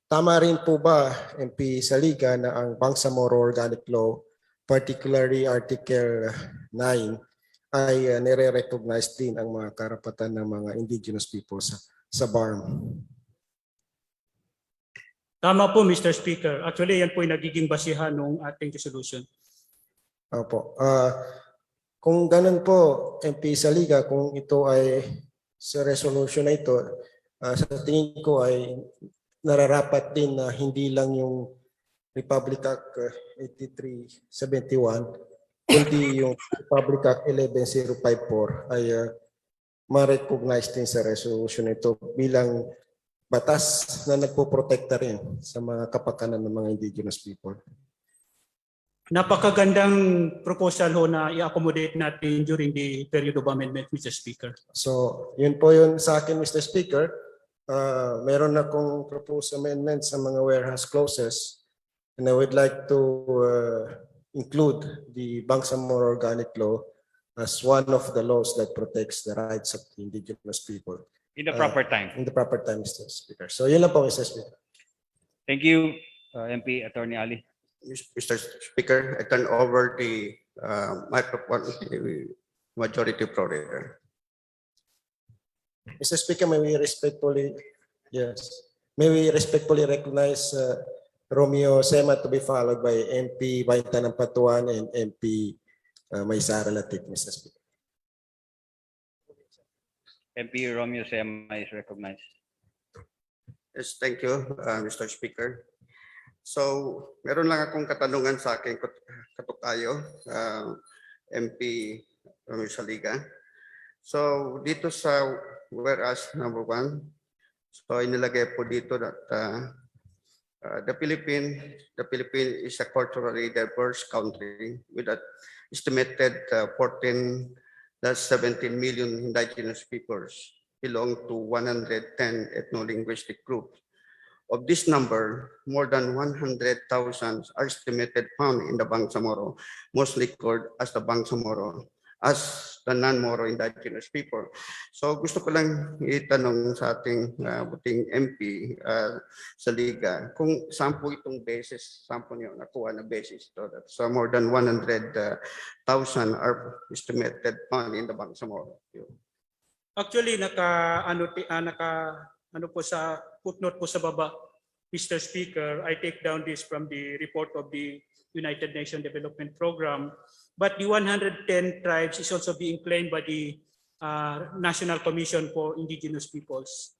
Tama rin po ba, MP Saliga, na ang Bangsamoro Organic Law, particularly Article 9, ay nire-recognize din ang mga karapatan ng mga indigenous peoples sa BARM? Tama po, Mr. Speaker. Actually, yan po yung nagiging basihan ng ating resolution. Opo. Kung ganun po, MP Saliga, kung ito ay sa resolution na ito, sa tingin ko ay nararapat din na hindi lang yung Republic Act 8371, kundi yung Republic Act 11054 ay ma-recognize din sa resolution ito bilang batas na nagpoprotekta rin sa mga kapakanan ng mga indigenous people. Napakagandang proposal ho na i-accommodate natin during the period of amendment, Mr. Speaker. So, yun po yun sa akin, Mr. Speaker. Meron akong proposed amendment sa mga warehouse clauses, and I would like to include the Bangsamoro Organic Law as one of the laws that protects the rights of the indigenous people. In the proper time. In the proper time, Mr. Speaker. So, yun lang po, Mr. Speaker. Thank you, MP Attorney Ali. Mr. Speaker, I turn over the microphone to Majority Pro Leader. Mr. Speaker, may we respectfully recognize Romeo Sema to be followed by MP Baintan ng Patuan and MP Maysara Latik, Mr. Speaker. MP Romeo Sema is recognized. Yes, thank you, Mr. Speaker. So, meron lang akong katanungan sa aking katukayo, MP Romeo Saliga. So, dito sa whereas number 1, so inilagay po dito that the Philippines is a culturally diverse country with an estimated 14.17 million indigenous peoples belong to 110 ethno-linguistic groups. Of this number, more than 100,000 are estimated found in the Bangsamoro, mostly called as the Bangsamoro, as the non-Moro indigenous people. So gusto ko lang itanong sa ating buting MP sa Liga, kung saan po itong basis, saan po niyo nakuha na basis ito? So more than 100,000 are estimated found in the Bangsamoro. Actually, ano po sa footnote po sa baba, Mr. Speaker, I take down this from the report of the United Nations Development Program. But the 110 tribes is also being claimed by the National Commission for Indigenous Peoples.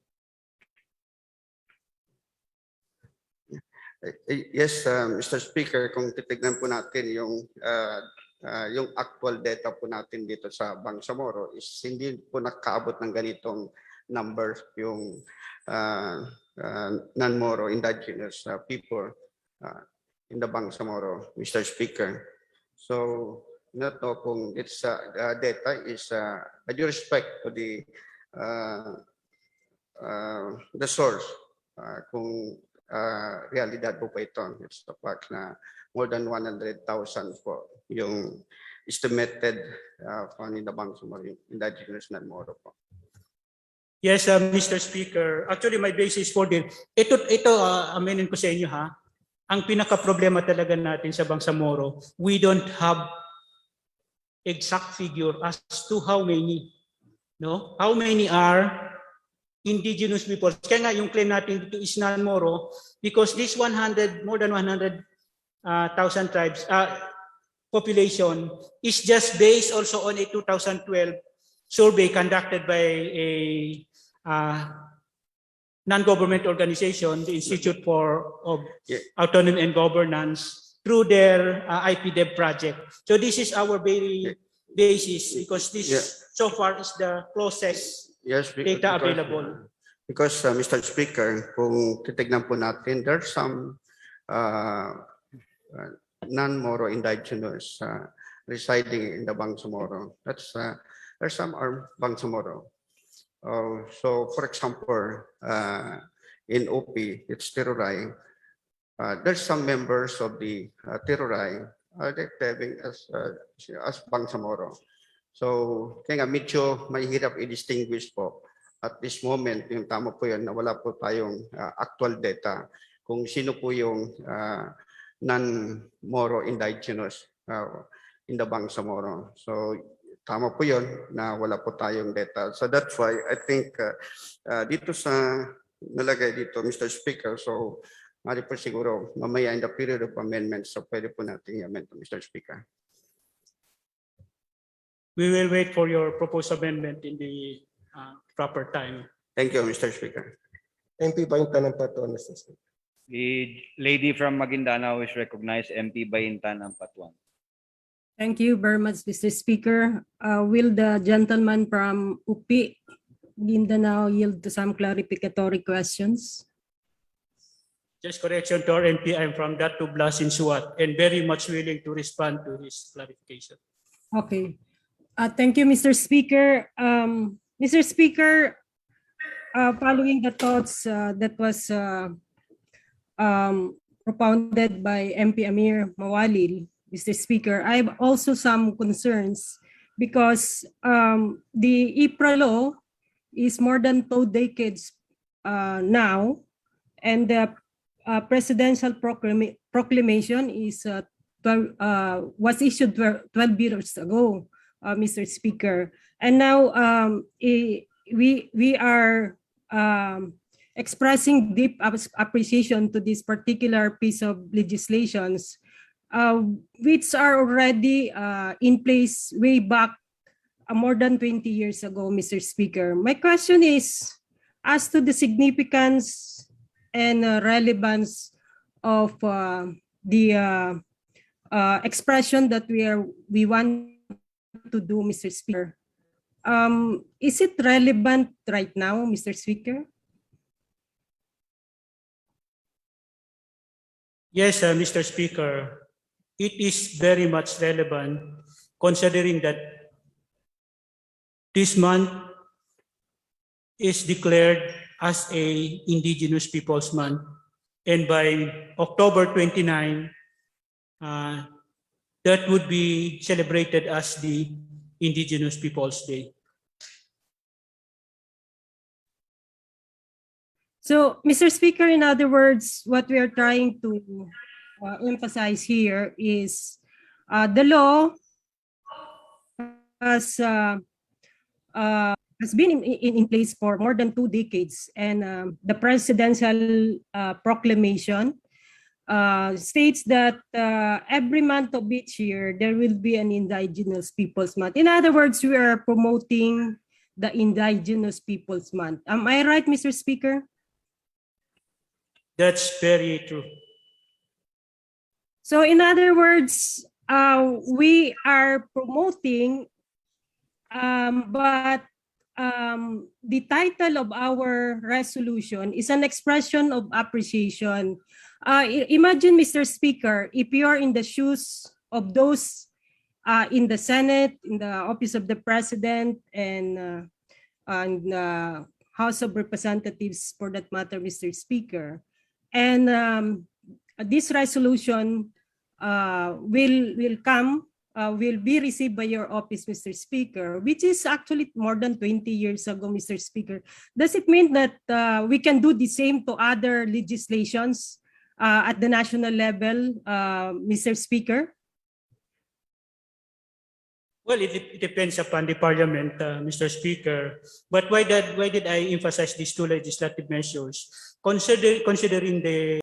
Yes, Mr. Speaker, kung titignan po natin yung actual data po natin dito sa Bangsamoro is hindi po nakaabot ng ganitong numbers yung non-Moro indigenous people in the Bangsamoro, Mr. Speaker. So, not know kung its data is due respect to the source, kung realidad po pa ito. It's the fact na more than 100,000 po yung estimated in the Bangsamoro indigenous non-Moro po. Yes, Mr. Speaker. Actually, my basis for this, ito aminin ko sa inyo ha. Ang pinaka-problema talaga natin sa Bangsamoro, we don't have exact figure as to how many, no? How many are indigenous people? Kaya nga yung claim natin dito is non-Moro because this more than 100,000 tribes population is just based also on a 2012 survey conducted by a non-government organization, the Institute of Autonomy and Governance, through their IPDEV project. So this is our very basis because this so far is the closest data available. Because Mr. Speaker, kung titignan po natin, there's some non-Moro indigenous residing in the Bangsamoro. There's some are Bangsamoro. So, for example, in OP, it's Tiruray. There's some members of the Tiruray they're living as Bangsamoro. So, kaya nga medyo mahirap i-distinguish po at this moment, yung tama po yun na wala po tayong actual data kung sino po yung non-Moro indigenous in the Bangsamoro. So, tama po yun na wala po tayong data. So that's why I think dito sa nalagay dito, Mr. Speaker, so mali po siguro mamaya in the period of amendments, so pwede po natin i-amend, Mr. Speaker. We will wait for your proposed amendment in the proper time. Thank you, Mr. Speaker. MP Baintan ng Patuan, Mr. Speaker. The lady from Maguindanao is recognized, MP Baintan ng Patuan. Thank you very much, Mr. Speaker. Will the gentleman from UP Maguindanao yield to some clarificatory questions? Just correction to our MP, I'm from that to Blasin Suat and very much willing to respond to his clarification. Okay. Thank you, Mr. Speaker. Mr. Speaker, following the thoughts that was propounded by MP Amir Mawalil, Mr. Speaker, I have also some concerns because the IPRA law is more than 2 decades now, and the presidential proclamation is was issued 12 years ago, Mr. Speaker, and now we are expressing deep appreciation to this particular piece of legislations, which are already in place way back more than 20 years ago, Mr. Speaker. My question is as to the significance and relevance of the expression that we want to do, Mr. Speaker. Is it relevant right now, Mr. Speaker? Yes, Mr. Speaker, it is very much relevant considering that this month is declared as a Indigenous Peoples Month, and by October 29, that would be celebrated as the Indigenous Peoples Day. So, Mr. Speaker, in other words, what we are trying to emphasize here is the law has been in place for more than 2 decades, and the presidential proclamation states that every month of each year there will be an Indigenous Peoples Month. In other words, we are promoting the Indigenous Peoples Month. Am I right, Mr. Speaker? That's very true. So in other words, we are promoting, but the title of our resolution is an expression of appreciation. Imagine, Mr. Speaker, if you are in the shoes of those in the Senate, in the Office of the President, and House of Representatives, for that matter, Mr. Speaker. And this resolution will be received by your office, Mr. Speaker, which is actually more than 20 years ago, Mr. Speaker. Does it mean that we can do the same to other legislations at the national level, Mr. Speaker? Well, it depends upon the Parliament, Mr. Speaker. But why did I emphasize these 2 legislative measures? Considering the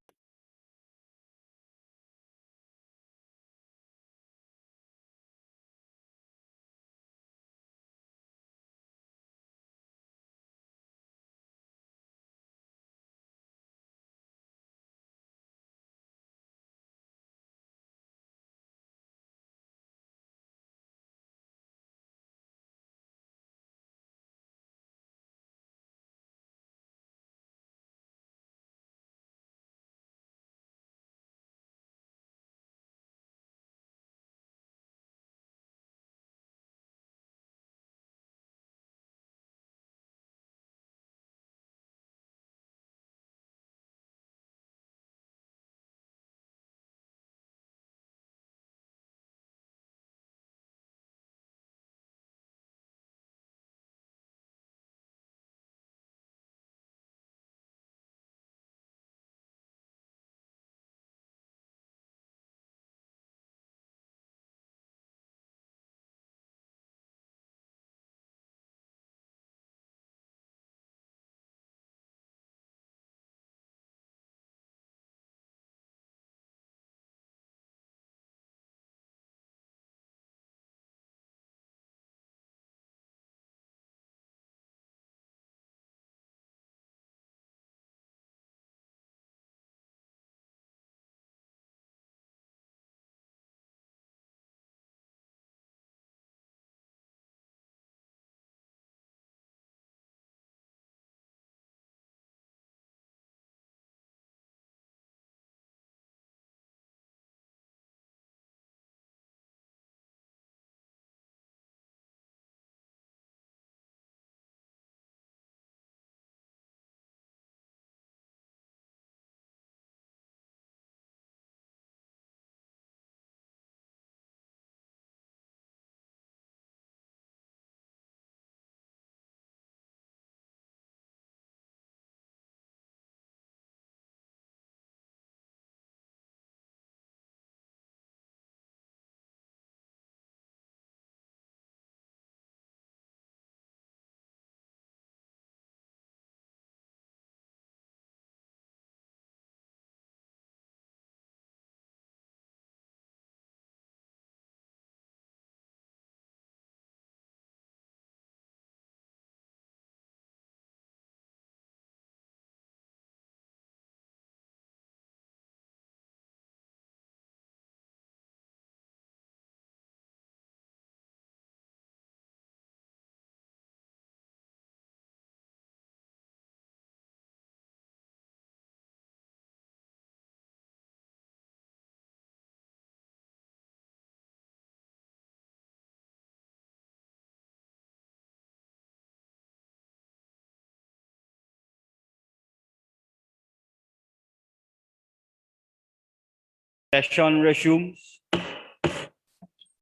Session resumes.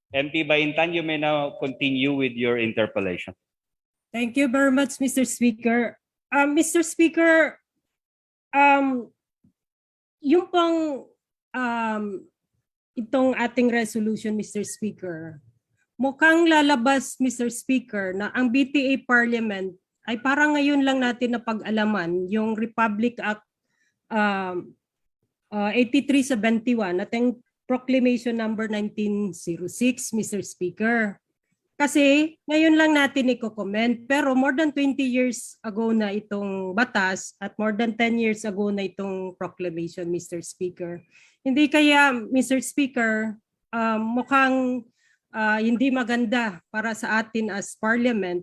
MP Baintan, you may now continue with your interpellation. Thank you very much, Mr. Speaker. Mr. Speaker, yung pong itong ating resolution, Mr. Speaker, mukhang lalabas, Mr. Speaker, na ang BTA Parliament ay parang ngayon lang natin napag-alaman yung Republic Act 8371 ating Proclamation number 1906, Mr. Speaker. Kasi ngayon lang natin i-comment, pero more than 20 years ago na itong batas at more than 10 years ago na itong proclamation, Mr. Speaker. Hindi kaya, Mr. Speaker, mukhang hindi maganda para sa atin as Parliament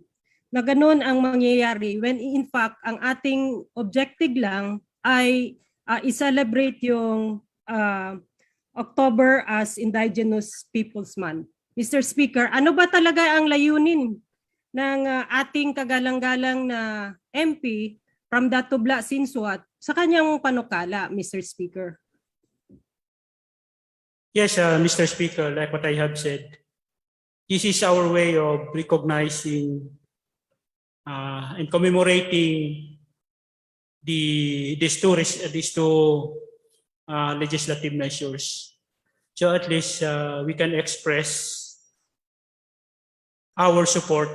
na ganun ang mangyayari when in fact ang ating objective lang ay i-celebrate yung October as Indigenous Peoples Month. Mr. Speaker, ano ba talaga ang layunin ng ating kagalang-galang na MP from Datubla Sinsuat sa kanyang panukala, Mr. Speaker? Yes, Mr. Speaker, like what I have said, this is our way of recognizing and commemorating these two legislative measures. So at least we can express our support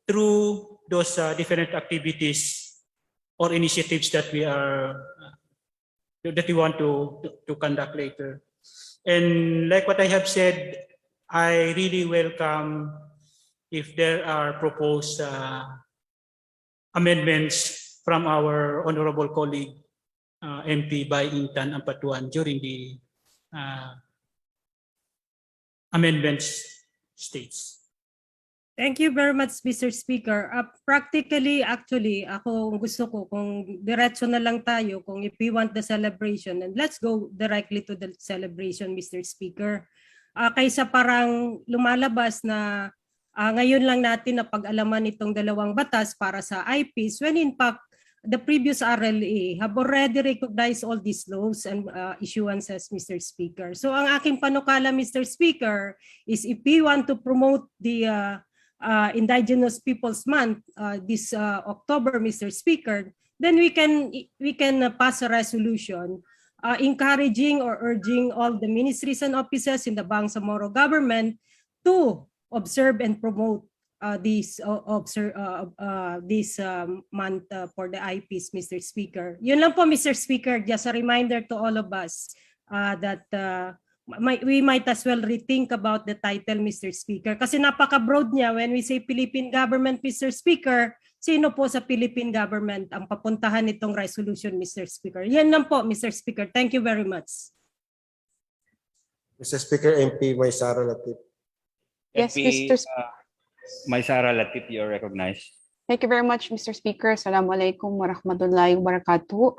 through those different activities or initiatives that we want to conduct later. And like what I have said, I really welcome if there are proposed amendments from our honorable colleague MP Baintan Ampatuan during the amendments states. Thank you very much, Mr. Speaker. Practically, actually, ako gusto ko kung diretso na lang tayo kung if we want the celebration, and let's go directly to the celebration, Mr. Speaker. Kaysa parang lumalabas na ngayon lang natin na pag-alaman itong dalawang batas para sa IPs when in fact the previous RLA have already recognized all these laws and issuances, Mr. Speaker. So ang aking panukala, Mr. Speaker, is if we want to promote the Indigenous Peoples Month this October, Mr. Speaker, then we can pass a resolution encouraging or urging all the ministries and offices in the Bangsamoro government to observe and promote this month for the IPs, Mr. Speaker. Yun lang po, Mr. Speaker, just a reminder to all of us that we might as well rethink about the title, Mr. Speaker. Kasi napaka-broad niya when we say Philippine government, Mr. Speaker, sino po sa Philippine government ang papuntahan nitong resolution, Mr. Speaker? Yan lang po, Mr. Speaker. Thank you very much. Mr. Speaker, MP Maysara Latif. Yes, MP, Mr. Maysara Latif, you're recognized. Thank you very much, Mr. Speaker. Assalamualaikum warahmatullahi wabarakatuh.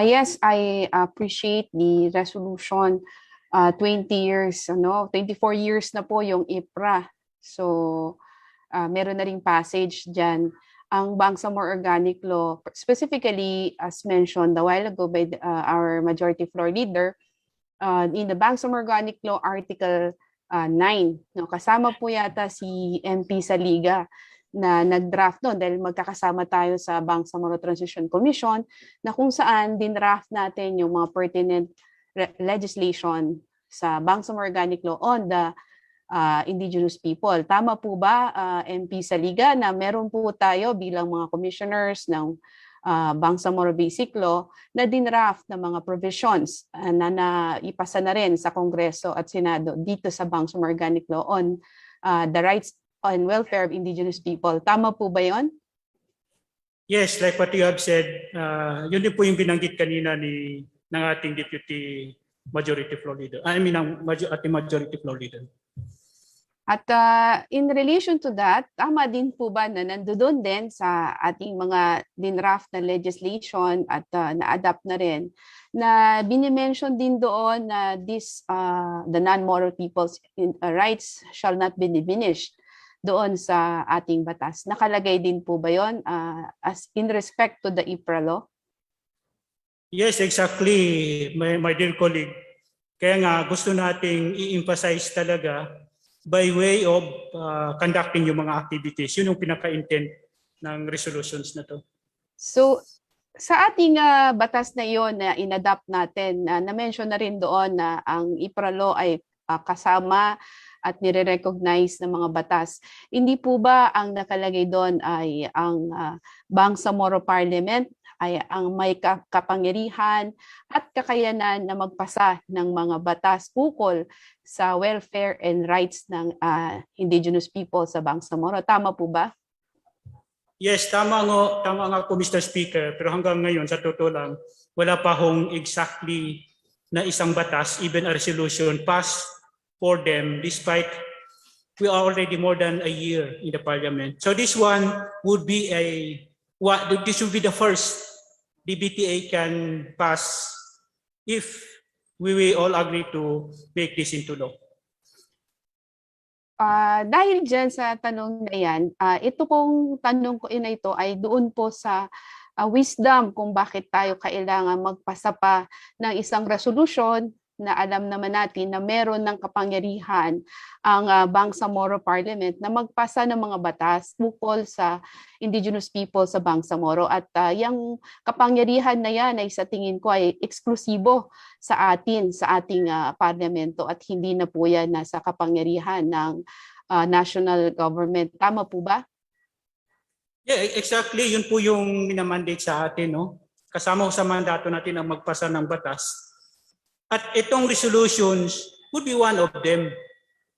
Yes, I appreciate the resolution. 20 years, 24 years na po yung IPRA. So, meron na ring passage dyan. Ang Bangsamoro Organic Law, specifically as mentioned a while ago by our majority floor leader, in the Bangsamoro Organic Law, Article 9, kasama po yata si MP Saliga na nag-draft doon dahil magkakasama tayo sa Bangsamoro Transition Commission na kung saan din-draft natin yung mga pertinent legislation sa Bangsamoro Organic Law on the indigenous people. Tama po ba, MP Saliga, na meron po tayo bilang mga commissioners ng Bangsamoro Basic Law na dinraft ng mga provisions na ipasa na rin sa Kongreso at Senado dito sa Bangsamoro Organic Law on the rights and welfare of indigenous people. Tama po ba yon? Yes, like what you have said, yun din po yung binanggit kanina ng ating Deputy Majority Floor Leader. Ang ating Majority Floor Leader. At in relation to that, tama din po ba na nandoon din sa ating mga dinraft na legislation at na-adapt na rin, na binimension din doon na the non-Moro people's rights shall not be diminished doon sa ating batas. Nakalagay din po ba yon as in respect to the IPRA law? Yes, exactly, my dear colleague. Kaya nga gusto nating i-emphasize talaga by way of conducting yung mga activities. Yun yung pinaka-intent ng resolutions na to. So, sa ating batas na iyon na inadapt natin, na-mention na rin doon na ang IPRA law ay kasama at nire-recognize ng mga batas. Hindi po ba ang nakalagay doon ay ang Bangsamoro Parliament ay ang may kapangyarihan at kakayanan na magpasa ng mga batas ukol sa welfare and rights ng indigenous people sa Bangsamoro? Tama po ba? Yes, tama nga po Mr. Speaker, pero hanggang ngayon sa totoo lang, wala pa hong exactly na isang batas, even a resolution passed for them despite we are already more than a year in the Parliament. So this one would be this would be the first DBTA can pass if we will all agree to make this into law. Dahil dyan sa tanong na yan, ito pong tanong ko na ito ay doon po sa wisdom kung bakit tayo kailangan magpasa pa ng isang resolution na alam naman natin na meron ng kapangyarihan ang Bangsamoro Parliament na magpasa ng mga batas ukol sa indigenous people sa Bangsamoro. At yung kapangyarihan na yan ay sa tingin ko ay eksklusibo sa atin, sa ating parlamento at hindi na po yan nasa kapangyarihan ng national government. Tama po ba? Yeah, exactly. Yun po yung minamandate sa atin, no? Kasama sa mandato natin ang magpasa ng batas. At itong resolutions would be one of them.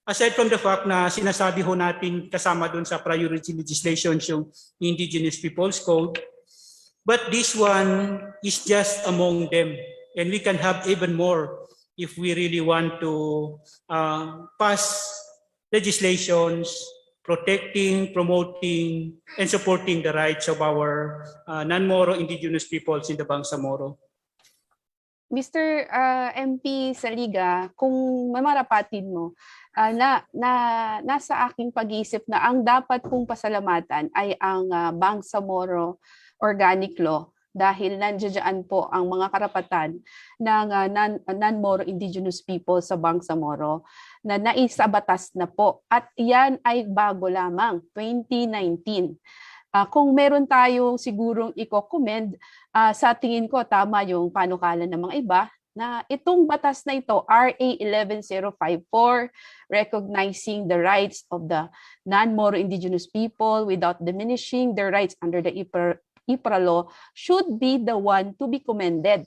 Aside from the fact na sinasabi ho natin kasama dun sa priority legislations yung Indigenous Peoples Code, but this one is just among them. And we can have even more if we really want to pass legislations protecting, promoting, and supporting the rights of our non-Moro indigenous peoples in the Bangsamoro. Mr. MP Saliga, kung mamarapatin mo, nasa aking pag-iisip na ang dapat pong pasalamatan ay ang Bangsamoro Organic Law dahil nandiyan po ang mga karapatan ng non-Moro indigenous people sa Bangsamoro na naisabatas na po at yan ay bago lamang 2019. Kung meron tayong sigurong i-commend, sa tingin ko tama yung panukala ng mga iba na itong batas na ito, RA 11054, recognizing the rights of the non-Moro indigenous people without diminishing their rights under the IPRA law, should be the one to be commended.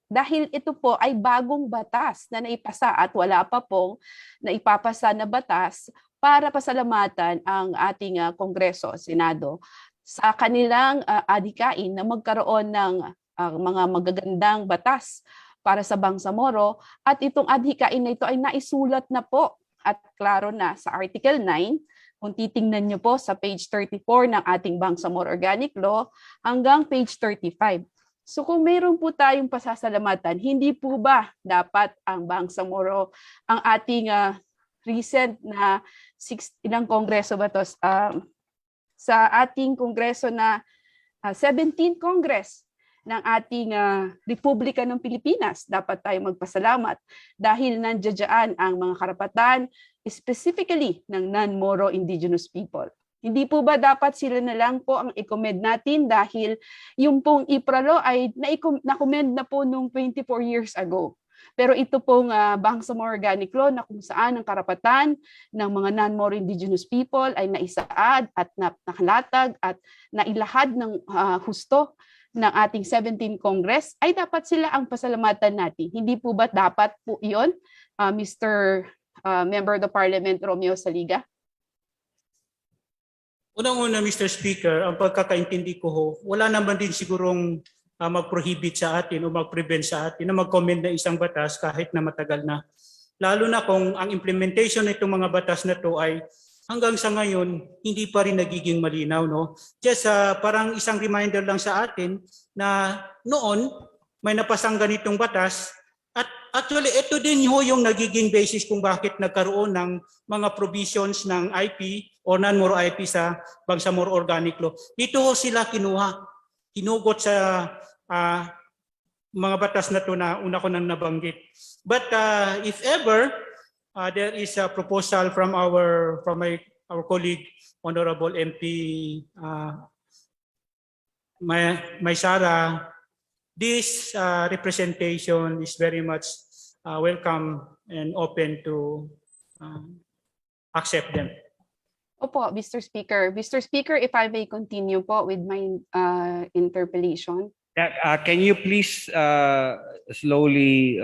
Dahil ito po ay bagong batas na naipasa at wala pa pong naipapasa na batas para pasalamatan ang ating Kongreso, Senado, sa kanilang adhikain na magkaroon ng mga magagandang batas para sa Bangsamoro. At itong adhikain na ito ay naisulat na po at klaro na sa Article 9. Kung titingnan nyo po sa page 34 ng ating Bangsamoro Organic Law hanggang page 35. So kung mayroon po tayong pasasalamatan, hindi po ba dapat ang Bangsamoro, ang ating recent na ilang kongreso ba to? Sa ating kongreso na 17th Congress ng ating Republika ng Pilipinas, dapat tayo magpasalamat dahil nandiyan ang mga karapatan specifically ng non-Moro indigenous people. Hindi po ba dapat sila na lang po ang i-commend natin dahil yung pong IPRA law ay na-commend na po nung 24 years ago. Pero ito pong Bangsamoro Organic Law na kung saan ang karapatan ng mga non-Moro indigenous people ay naisaad at nakalatag at nailahad ng husto ng ating 17th Congress, ay dapat sila ang pasalamatan natin. Hindi po ba dapat po iyon, Mr. Member of the Parliament Romeo Saliga? Unang-una, Mr. Speaker, ang pagkakaintindi ko ho, wala naman din sigurong mag-prohibit sa atin o mag-prevent sa atin na mag-comment na isang batas kahit na matagal na. Lalo na kung ang implementation ng itong mga batas na to ay hanggang sa ngayon hindi pa rin nagiging malinaw. No? Just parang isang reminder lang sa atin na noon may napasang ganitong batas at actually ito din ho yung nagiging basis kung bakit nagkaroon ng mga provisions ng IP o non-Moro IP sa Bangsamoro Organic Law. Dito ho sila hinugot sa mga batas na to na una ko nang nabanggit. But if ever there is a proposal from our colleague Honorable MP May Sara, this representation is very much welcome and open to accept them. Opo, Mr. Speaker. Mr. Speaker, if I may continue po with my interpellation. Can you please slowly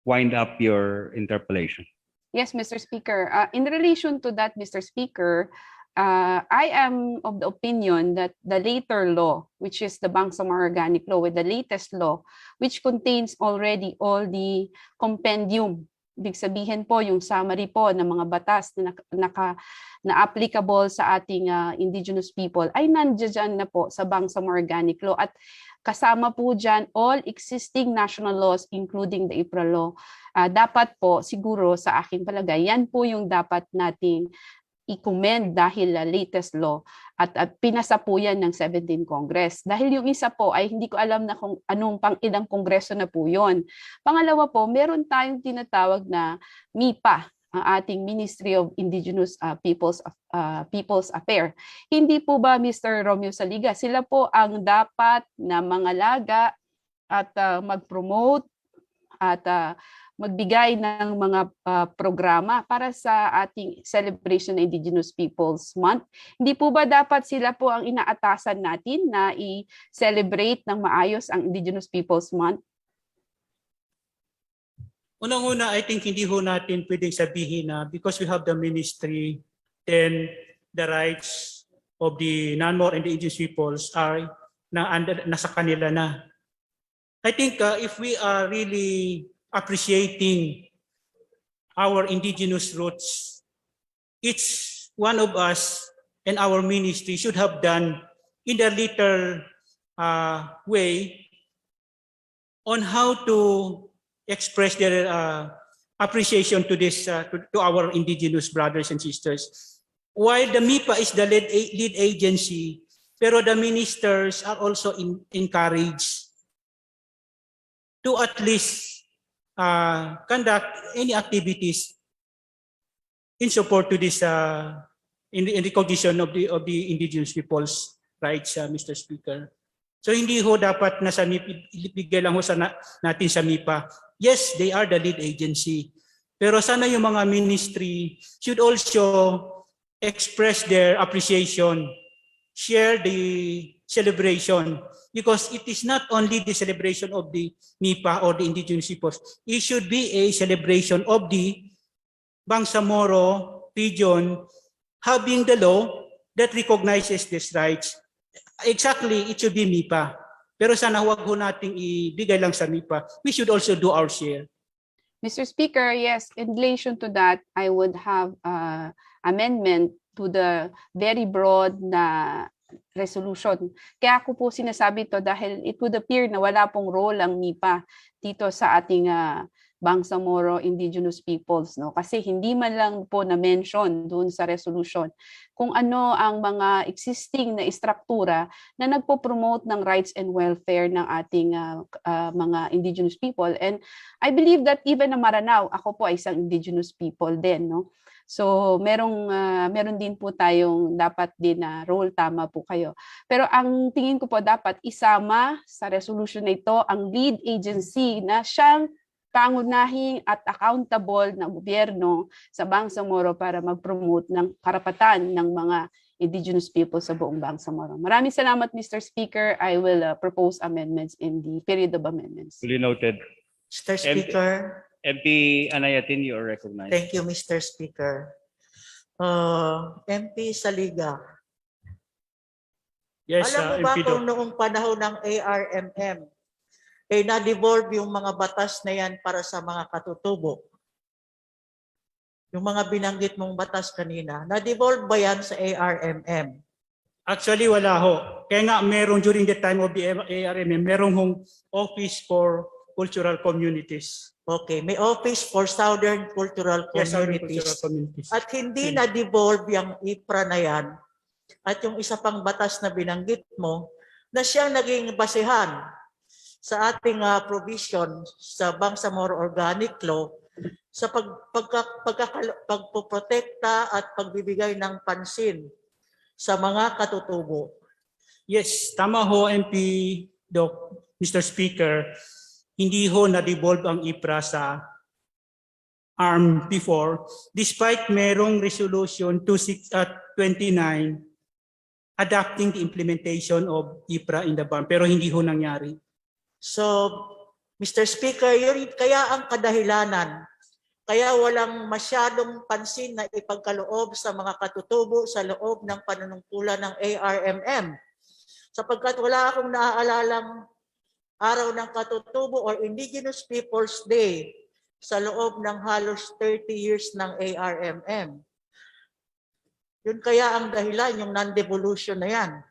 wind up your interpellation? Yes, Mr. Speaker. In relation to that, Mr. Speaker, I am of the opinion that the later law, which is the Bangsamoro Organic Law, with the latest law, which contains already all the compendium, ibig sabihin po yung summary po ng mga batas na applicable sa ating indigenous people, ay nandiyan na po sa Bangsamoro Organic Law. At kasama po dyan all existing national laws, including the IPRA law. Dapat po, siguro sa aking palagay, yan po yung dapat nating i-commend dahil latest law at pinasa po yan ng 17th Congress. Dahil yung isa po ay hindi ko alam na kung anong pang ilang kongreso na po yon. Pangalawa po, meron tayong tinatawag na MIPA, ang ating Ministry of Indigenous Peoples Affairs. Hindi po ba, Mr. Romeo Saliga, sila po ang dapat na mangalaga at mag-promote at magbigay ng mga programa para sa ating celebration ng Indigenous Peoples Month. Hindi po ba dapat sila po ang inaatasan natin na i-celebrate ng maayos ang Indigenous Peoples Month? Unang-una, I think hindi ho natin pwedeng sabihin na because we have the ministry, then the rights of the non-More and the indigenous peoples are nasa kanila na. I think if we are really appreciating our indigenous roots, each one of us and our ministry should have done in a little way on how to express their appreciation to this to our indigenous brothers and sisters. While the MIPA is the lead agency, pero the ministers are also encouraged to at least conduct any activities in support to this in recognition of the indigenous people's rights, Mr. Speaker. So hindi ho dapat nasa MIPA, ibigay lang ho natin sa MIPA. Yes, they are the lead agency. Pero sana yung mga ministry should also express their appreciation, share the celebration, because it is not only the celebration of the MIPA or the indigenous peoples, it should be a celebration of the Bangsamoro region having the law that recognizes these rights. Exactly, it should be MIPA. Pero sana huwag ho nating ibigay lang sa MIPA. We should also do our share. Mr. Speaker, yes, in relation to that, I would have amendment to the very broad na resolution. Kaya ako po sinasabi to dahil it would appear na wala pong role ang MIPA dito sa ating Bangsamoro indigenous peoples, no? Kasi hindi man lang po na-mention doon sa resolution kung ano ang mga existing na istruktura na nagpo-promote ng rights and welfare ng ating mga indigenous people. And I believe that even na Maranao, ako po ay isang indigenous people din, no? So meron din po tayong dapat din na role, tama po kayo. Pero ang tingin ko po dapat isama sa resolution na ito ang lead agency na siyang pangunahing at accountable ng gobyerno sa Bangsamoro para mag-promote ng karapatan ng mga indigenous people sa buong Bangsamoro. Maraming salamat, Mr. Speaker. I will propose amendments in the period of amendments. Duly noted. Mr. Speaker. MP Anayatin, you are recognized. Thank you, Mr. Speaker. MP Saliga. Yes, alam mo ba kung noong panahon ng ARMM, na-devolve yung mga batas na yan para sa mga katutubo? Yung mga binanggit mong batas kanina, na-devolve ba yan sa ARMM? Actually, wala ho. Kaya nga meron during the time of the ARMM, merong hong Office for Cultural Communities. Okay, may Office for Southern Cultural Communities. Yes, Southern Cultural Communities. At hindi na-devolve yung IPRA na yan. At yung isa pang batas na binanggit mo, na siyang naging basehan sa ating provision sa Bangsamoro Organic Law sa pagpoprotekta at pagbibigay ng pansin sa mga katutubo. Yes, tama ho MP Doc, Mr. Speaker. Hindi ho na-devolve ang IPRA sa ARM before, despite merong resolution 29 adapting the implementation of IPRA in the BARM, pero hindi ho nangyari. So, Mr. Speaker, yun kaya ang kadahilanan, kaya walang masyadong pansin na ipagkaloob sa mga katutubo sa loob ng panunungkulan ng ARMM. Sapagkat wala akong naaalalang araw ng katutubo or Indigenous Peoples Day sa loob ng halos 30 years ng ARMM. Yun kaya ang dahilan, yung non-devolution na yan.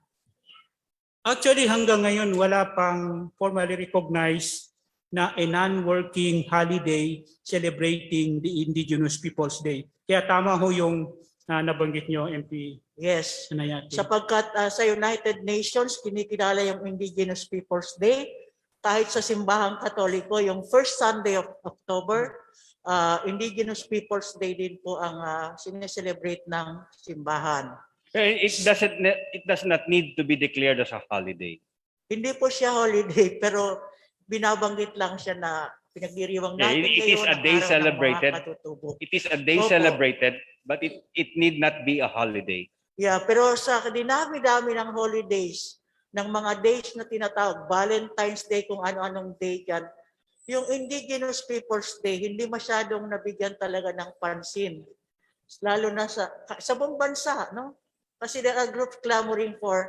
Actually, hanggang ngayon, wala pang formally recognized na a non-working holiday celebrating the Indigenous Peoples Day. Kaya tama ho yung nabanggit nyo, MP. Yes, Sanayati. sapagkat sa United Nations, kinikilala yung Indigenous Peoples Day. Kahit sa simbahang Katoliko, yung first Sunday of October, Indigenous Peoples Day din po ang sineselebrate ng simbahan. It does not need to be declared as a holiday. Hindi po siya holiday, pero binabanggit lang siya na pinagdiriwang natin It is a day celebrated. It is a day celebrated, but it need not be a holiday. Yeah, pero sa dinami-dami ng holidays, ng mga days na tinatawag, Valentine's Day, kung ano-anong day yan, yung Indigenous Peoples Day, hindi masyadong nabigyan talaga ng pansin. Lalo na sa buong bansa, no? Kasi there are groups clamoring for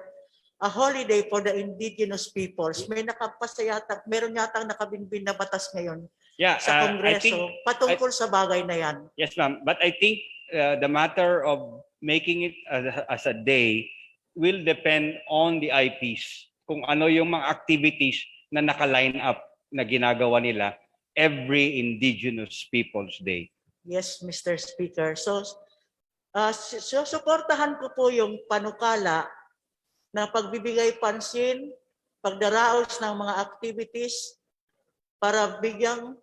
a holiday for the Indigenous peoples. May nakapasayatang, meron yatang nakabinbin na batas ngayon sa Kongreso patungkol sa bagay na yan. Yes, ma'am. But I think the matter of making it as a day will depend on the IPs. Kung ano yung mga activities na naka-line up na ginagawa nila every Indigenous Peoples Day. Yes, Mr. Speaker. So suportahan ko po yung panukala na pagbibigay pansin, pagdaraos ng mga activities para bigyan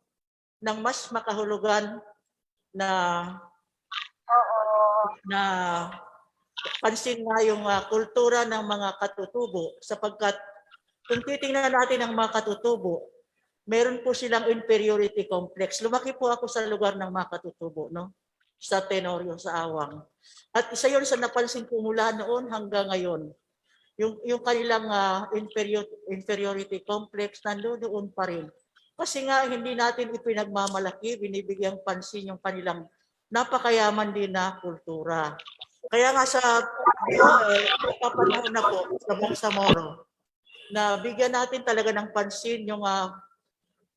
ng mas makahulugan na pansin nga yung kultura ng mga katutubo, sapagkat kung titingnan natin ang mga katutubo, meron po silang inferiority complex. Lumaki po ako sa lugar ng mga katutubo, no? Sa Tenorio, sa Awang. At isa yun sa napansin ko mula noon hanggang ngayon. Yung kanilang inferiority complex nandoon pa rin. Kasi nga hindi natin ipinagmamalaki, binibigyang pansin yung kanilang napakayaman din na kultura. Kaya nga sa papanahon na po sa Bangsamoro, na bigyan natin talaga ng pansin yung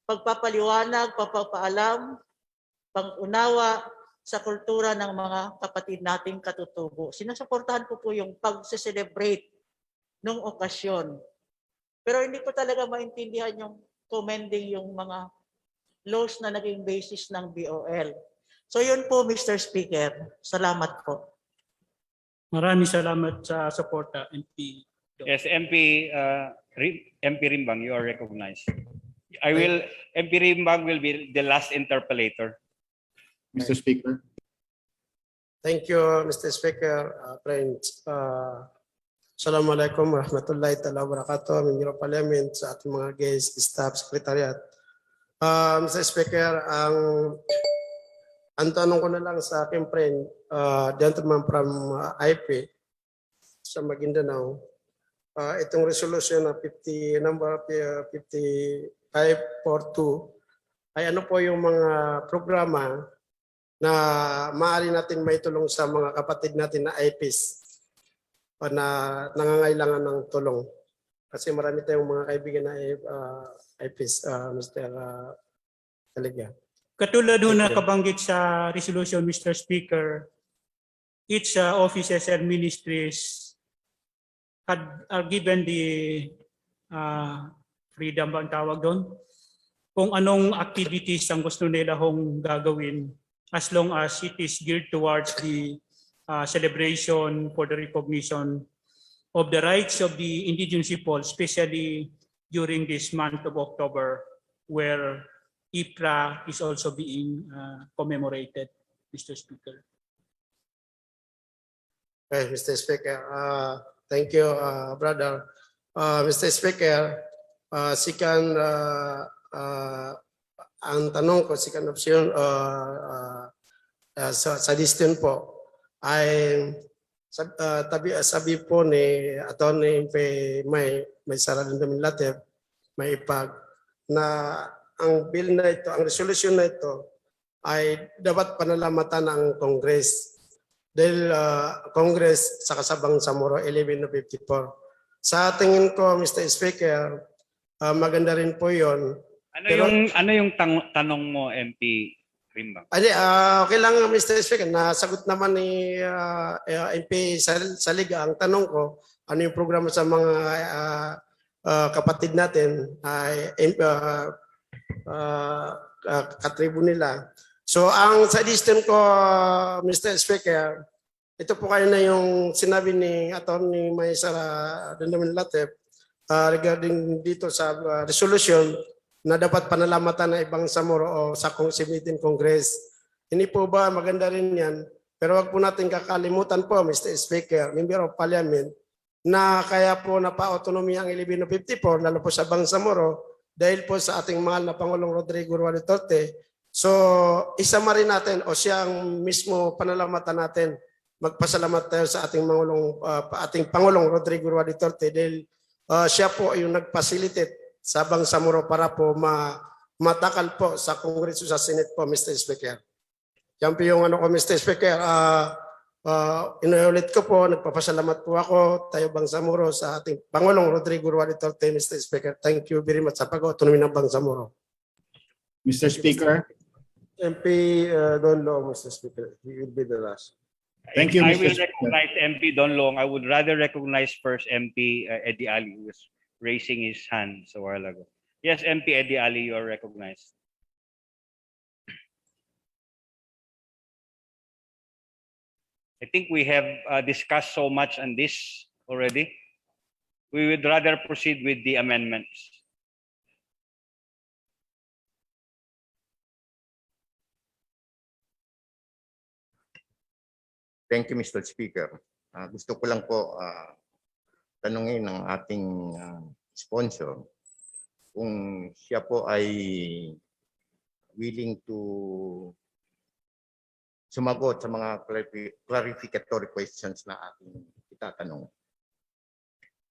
pagpapaliwanag, pagpapaalam, pang-unawa sa kultura ng mga kapatid nating katutubo. Sinusuportahan ko po yung pag-celebrate ng okasyon. Pero hindi ko talaga maintindihan yung commending yung mga laws na naging basis ng BOL. So yun po, Mr. Speaker. Salamat po. Maraming salamat sa suporta, MP. Yes, MP Rimbang, you are recognized. MP Rimbang will be the last interpellator. Mr. Speaker. Thank you, Mr. Speaker. Friends, Assalamualaikum warahmatullahi ta'ala wabarakatuh. Bangsamoro Parliament, sa ating mga guest, staff, secretariat. Mr. Speaker, ang tanong ko na lang sa aking friend, gentleman from IP sa Maguindanao, itong resolution na number 5542 ay ano po yung mga programa na maaari natin maitulong sa mga kapatid natin na IPs o na nangangailangan ng tulong. Kasi marami tayong mga kaibigan na IPs, Mr. Taligya. Katulad na kabanggit sa resolution, Mr. Speaker, each offices and ministries are given the freedom ba ang tawag doon? Kung anong activities ang gusto nila hong gagawin as long as it is geared towards the celebration for the recognition of the rights of the indigenous people, especially during this month of October, where IPRA is also being commemorated, Mr. Speaker. Okay, Mr. Speaker. Thank you, brother. Mr. Speaker, ang tanong ko, second option, sa distance po, ay sabi po ni Atty. may Sara Latif, may ipag, na ang bill na ito, ang resolution na ito, ay dapat panalamatan ng Congress. Dahil Congress sa Bangsamoro 1154. Sa tingin ko, Mr. Speaker, maganda rin po yon. Ano yung tanong mo, MP Rimbang? Okay lang, Mr. Speaker. Nasagot naman ni MP Saliga ang tanong ko, ano yung programa sa mga kapatid natin, katribo nila. So ang suggestion ko, Mr. Speaker, ito po kayo na yung sinabi ni Atty. May Sara Latif regarding dito sa resolution na dapat panalamatan ng Bangsamoro o sa Semitin Congress. Hindi po ba maganda rin yan? Pero wag po natin kakalimutan po, Mr. Speaker, Member of Parliament, na kaya po napa-autonomy ang 1154, lalo po sa Bangsamoro, dahil po sa ating mahal na Pangulong Rodrigo Duterte. So, isama rin natin o siyang mismo panalamatan natin. Magpasalamat tayo sa ating Pangulong Rodrigo Duterte dahil siya po yung nag-facilitate sa Bangsamoro para po matakal po sa Kongreso, sa Senate po, Mr. Speaker. Yan po yung ano ko, Mr. Speaker. Inuulit ko po, nagpapasalamat po ako, tayo Bangsamoro, sa ating Pangulong Rodrigo Duterte, Mr. Speaker. Thank you very much sa pag-autonomy ng Bangsamoro. Mr. Speaker. MP Don Long, Mr. Speaker. He will be the last. Thank you, I Mr. will Speaker. recognize MP Don Long. I would rather recognize first MP Eddie Ali, who was raising his hands a while ago. Yes, MP Eddie Ali, you are recognized. I think we have discussed so much on this already. We would rather proceed with the amendments. Thank you, Mr. Speaker. Gusto ko lang po tanungin ng ating sponsor kung siya po ay willing to sumagot sa mga clarificatory questions na ating itatanong.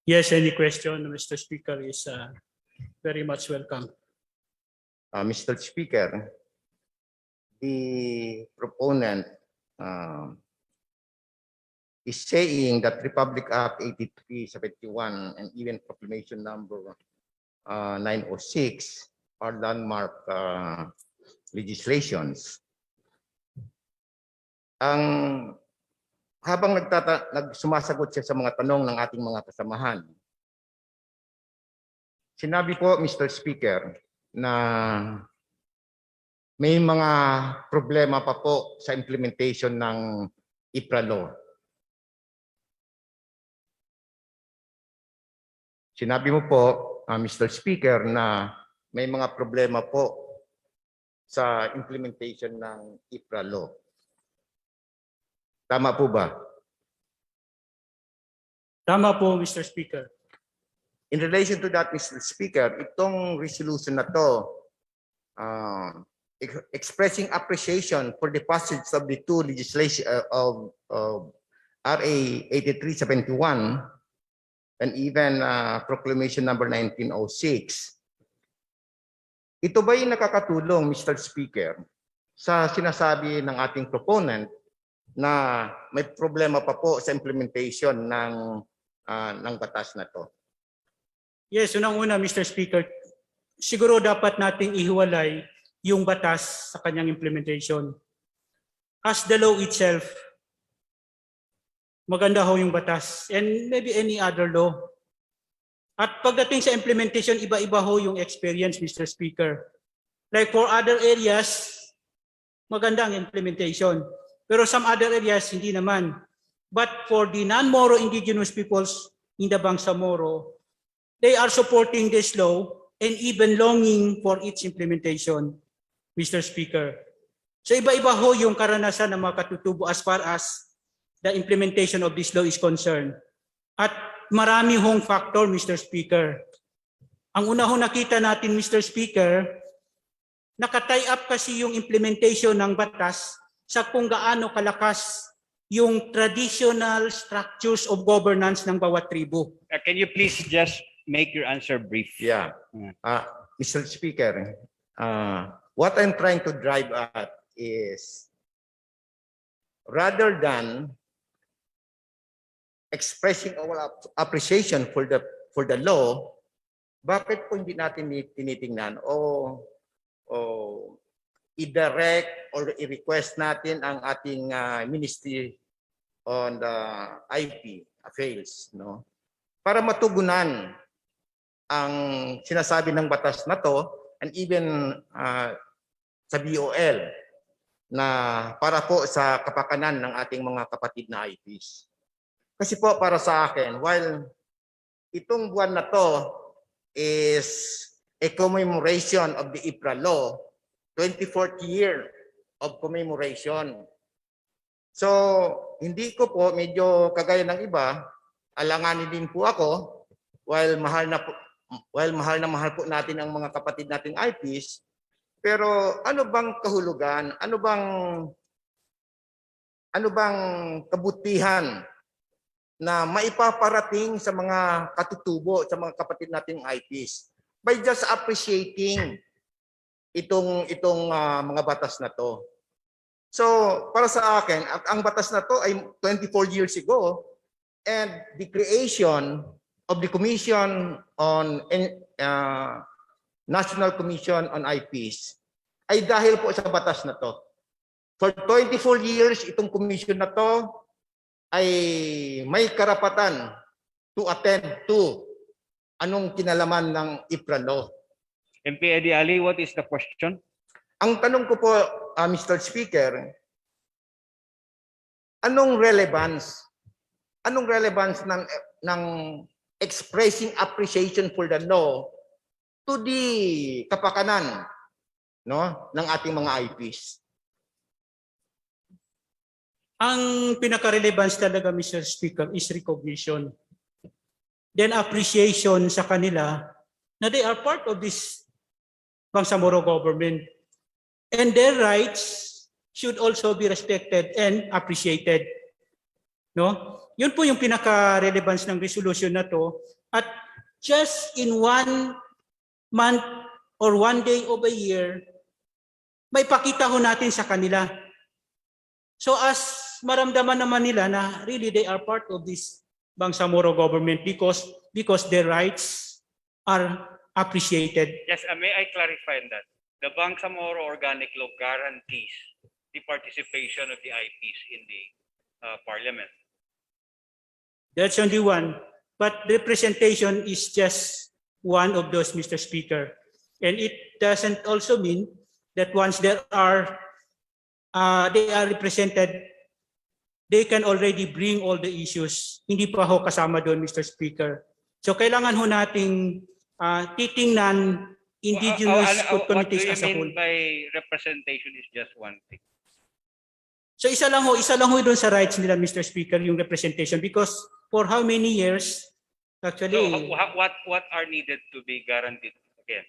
Yes, any question, Mr. Speaker, is very much welcome. Mr. Speaker, the proponent is saying that Republic Act 8371 and even Proclamation number 906 are landmark legislations. Habang sumasagot siya sa mga tanong ng ating mga kasamahan, sinabi po, Mr. Speaker, na may mga problema pa po sa implementation ng IPRA law. Sinabi mo po, Mr. Speaker, na may mga problema po sa implementation ng IPRA law. Tama po ba? Tama po, Mr. Speaker. In relation to that, Mr. Speaker, itong resolution na to, expressing appreciation for the passage of the two legislation of RA 8371 and even Proclamation number 1906. Ito ba yung nakakatulong, Mr. Speaker, sa sinasabi ng ating proponent na may problema pa po sa implementation ng batas na to? Yes, unang-una, Mr. Speaker, siguro dapat nating ihiwalay yung batas sa kanyang implementation. As the law itself, maganda ho yung batas and maybe any other law. At pagdating sa implementation, iba-iba ho yung experience, Mr. Speaker. Like for other areas, maganda ang implementation. Pero some other areas, hindi naman. But for the non-Moro indigenous peoples, in the Bangsamoro, they are supporting this law and even longing for its implementation, Mr. Speaker. So iba-iba ho yung karanasan ng mga katutubo as far as the implementation of this law is concerned. At marami hong factor, Mr. Speaker. Ang una ho nakita natin, Mr. Speaker, nakatie up kasi yung implementation ng batas sa kung gaano kalakas yung traditional structures of governance ng bawat tribo. Can you please just make your answer brief? Yeah. Mr. Speaker, what I'm trying to drive at is rather than expressing our appreciation for the law, bakit po hindi natin tinitingnan o i-direct or i-request natin ang ating Ministry on the IP Affairs, no? Para matugunan ang sinasabi ng batas na to and even sa BOL na para po sa kapakanan ng ating mga kapatid na IPs. Kasi po para sa akin, while itong buwan na to is a commemoration of the IPRA law, 24th year of commemoration. So, hindi ko po medyo kagaya ng iba, alanganin din po ako while mahal na mahal po natin ang mga kapatid nating IPs, pero ano bang kahulugan, ano bang kabutihan na maipaparating sa mga katutubo, sa mga kapatid nating IPs by just appreciating itong mga batas na to. So, para sa akin, ang batas na to ay 24 years ago, and the creation of the Commission on National Commission on IPs ay dahil po sa batas na to. For 24 years, itong commission na to ay may karapatan to attend to anong kinalaman ng IPRA law. MP Eddie Ali, what is the question? Ang tanong ko po, Mr. Speaker, anong relevance ng expressing appreciation for the law to the kapakanan, no, ng ating mga IPs? Ang pinaka-relevance talaga, Mr. Speaker, is recognition. Then appreciation sa kanila na they are part of this Bangsamoro government. And their rights should also be respected and appreciated. No? Yun po yung pinaka-relevance ng resolution na to. At just in 1 month or 1 day of a year, may pakita ho natin sa kanila. So as maramdaman naman nila na really they are part of this Bangsamoro government because their rights are appreciated. Yes, may I clarify on that? The Bangsamoro Organic Law guarantees the participation of the IPs in the Parliament. That's only one. But representation is just one of those, Mr. Speaker. And it doesn't also mean that once they are represented, they can already bring all the issues. Hindi pa ho kasama doon, Mr. Speaker. So kailangan ho nating titingnan indigenous communities as a whole. What do you mean by representation is just one thing? So isa lang ho doon sa rights nila, Mr. Speaker, yung representation, because for how many years actually what are needed to be guaranteed again?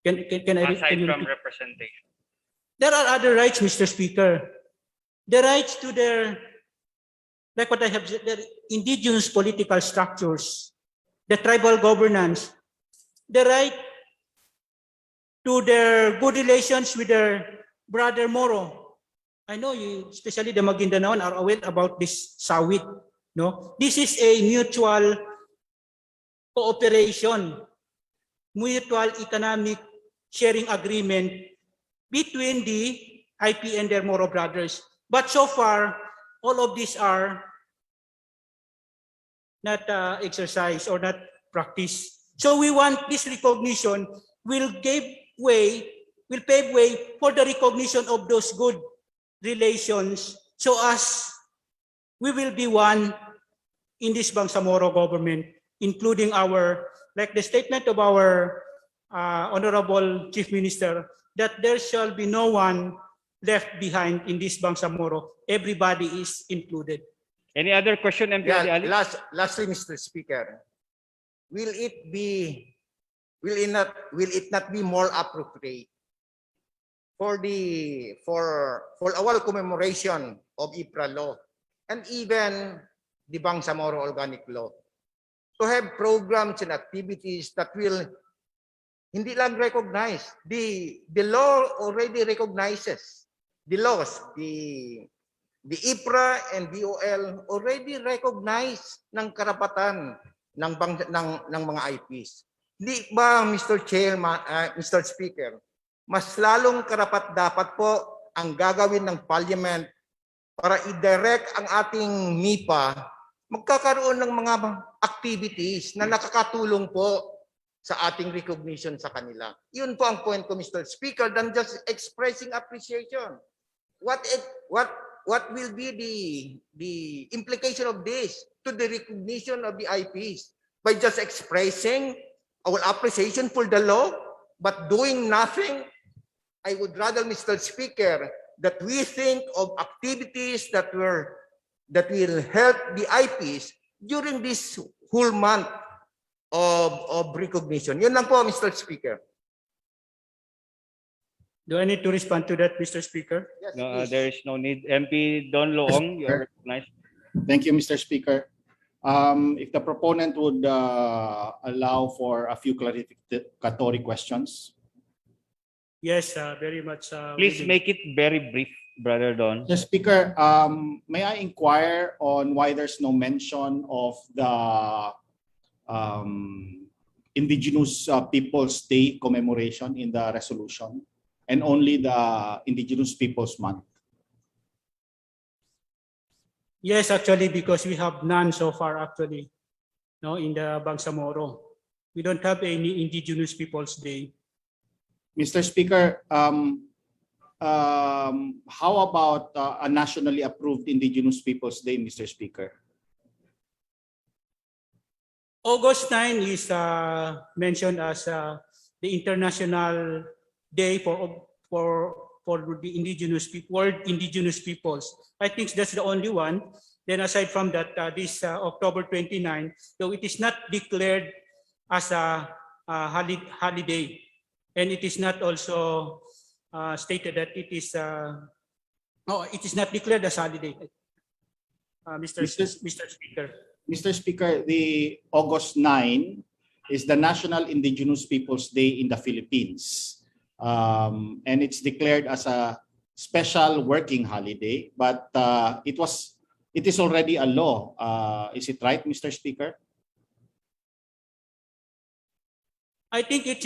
Can I aside from representation? There are other rights, Mr. Speaker. The rights to their, like what I have said, their indigenous political structures, the tribal governance, the right to their good relations with their brother Moro. I know you, especially the Maguindanaoan, are aware about this sawit. No, this is a mutual cooperation, mutual economic sharing agreement between the IP and their Moro brothers. But so far, all of these are not exercised or not practiced. So we want this recognition will pave way for the recognition of those good relations, so as we will be one in this Bangsamoro government, including like the statement of our Honorable Chief Minister, that there shall be no one left behind in this Bangsamoro. Everybody is included. Any other question, MP Odi Ali? Lastly, Mr. Speaker, will it not be more appropriate for our commemoration of IPRA law and even the Bangsamoro Organic Law to have programs and activities that will hindi lang recognize the law already recognizes the laws, the IPRA and DOL already recognize ng karapatan ng mga IPs. Di ba, Mr. Chairman, Mr. Speaker, mas lalong karapat dapat po ang gagawin ng Parliament para i-direct ang ating MIPA magkakaroon ng mga activities na nakakatulong po sa ating recognition sa kanila. Yun po ang point ko, Mr. Speaker, than just expressing appreciation. What will be the implication of this to the recognition of the IPs? By just expressing our appreciation for the law, but doing nothing? I would rather, Mr. Speaker, that we think of activities that will help the IPs during this whole month of recognition. Yun lang po, Mr. Speaker. Do I need to respond to that, Mr. Speaker? Yes, No, please. there is no need. MP Don Loong, you are recognized. Thank you, Mr. Speaker. If the proponent would allow for a few clarificatory questions. Yes, very much. Please willing. make it very brief, Brother Don. Mr. Speaker, may I inquire on why there's no mention of the Indigenous Peoples Day commemoration in the resolution, and only the Indigenous Peoples Month? Yes, actually, because we have none so far, actually, no, in the Bangsamoro. We don't have any Indigenous Peoples Day. Mr. Speaker, how about a nationally approved Indigenous Peoples Day, Mr. Speaker? August 9 is mentioned as the International Day for the Indigenous people, World Indigenous Peoples. I think that's the only one. Then aside from that, this October 29, though it is not declared as a holiday, and it is not also stated that it is it is not declared as holiday. Mr. Speaker. Mr. Speaker, the August 9 is the National Indigenous Peoples Day in the Philippines. And it's declared as a special working holiday, but it is already a law. Is it right, Mr. Speaker? I think it's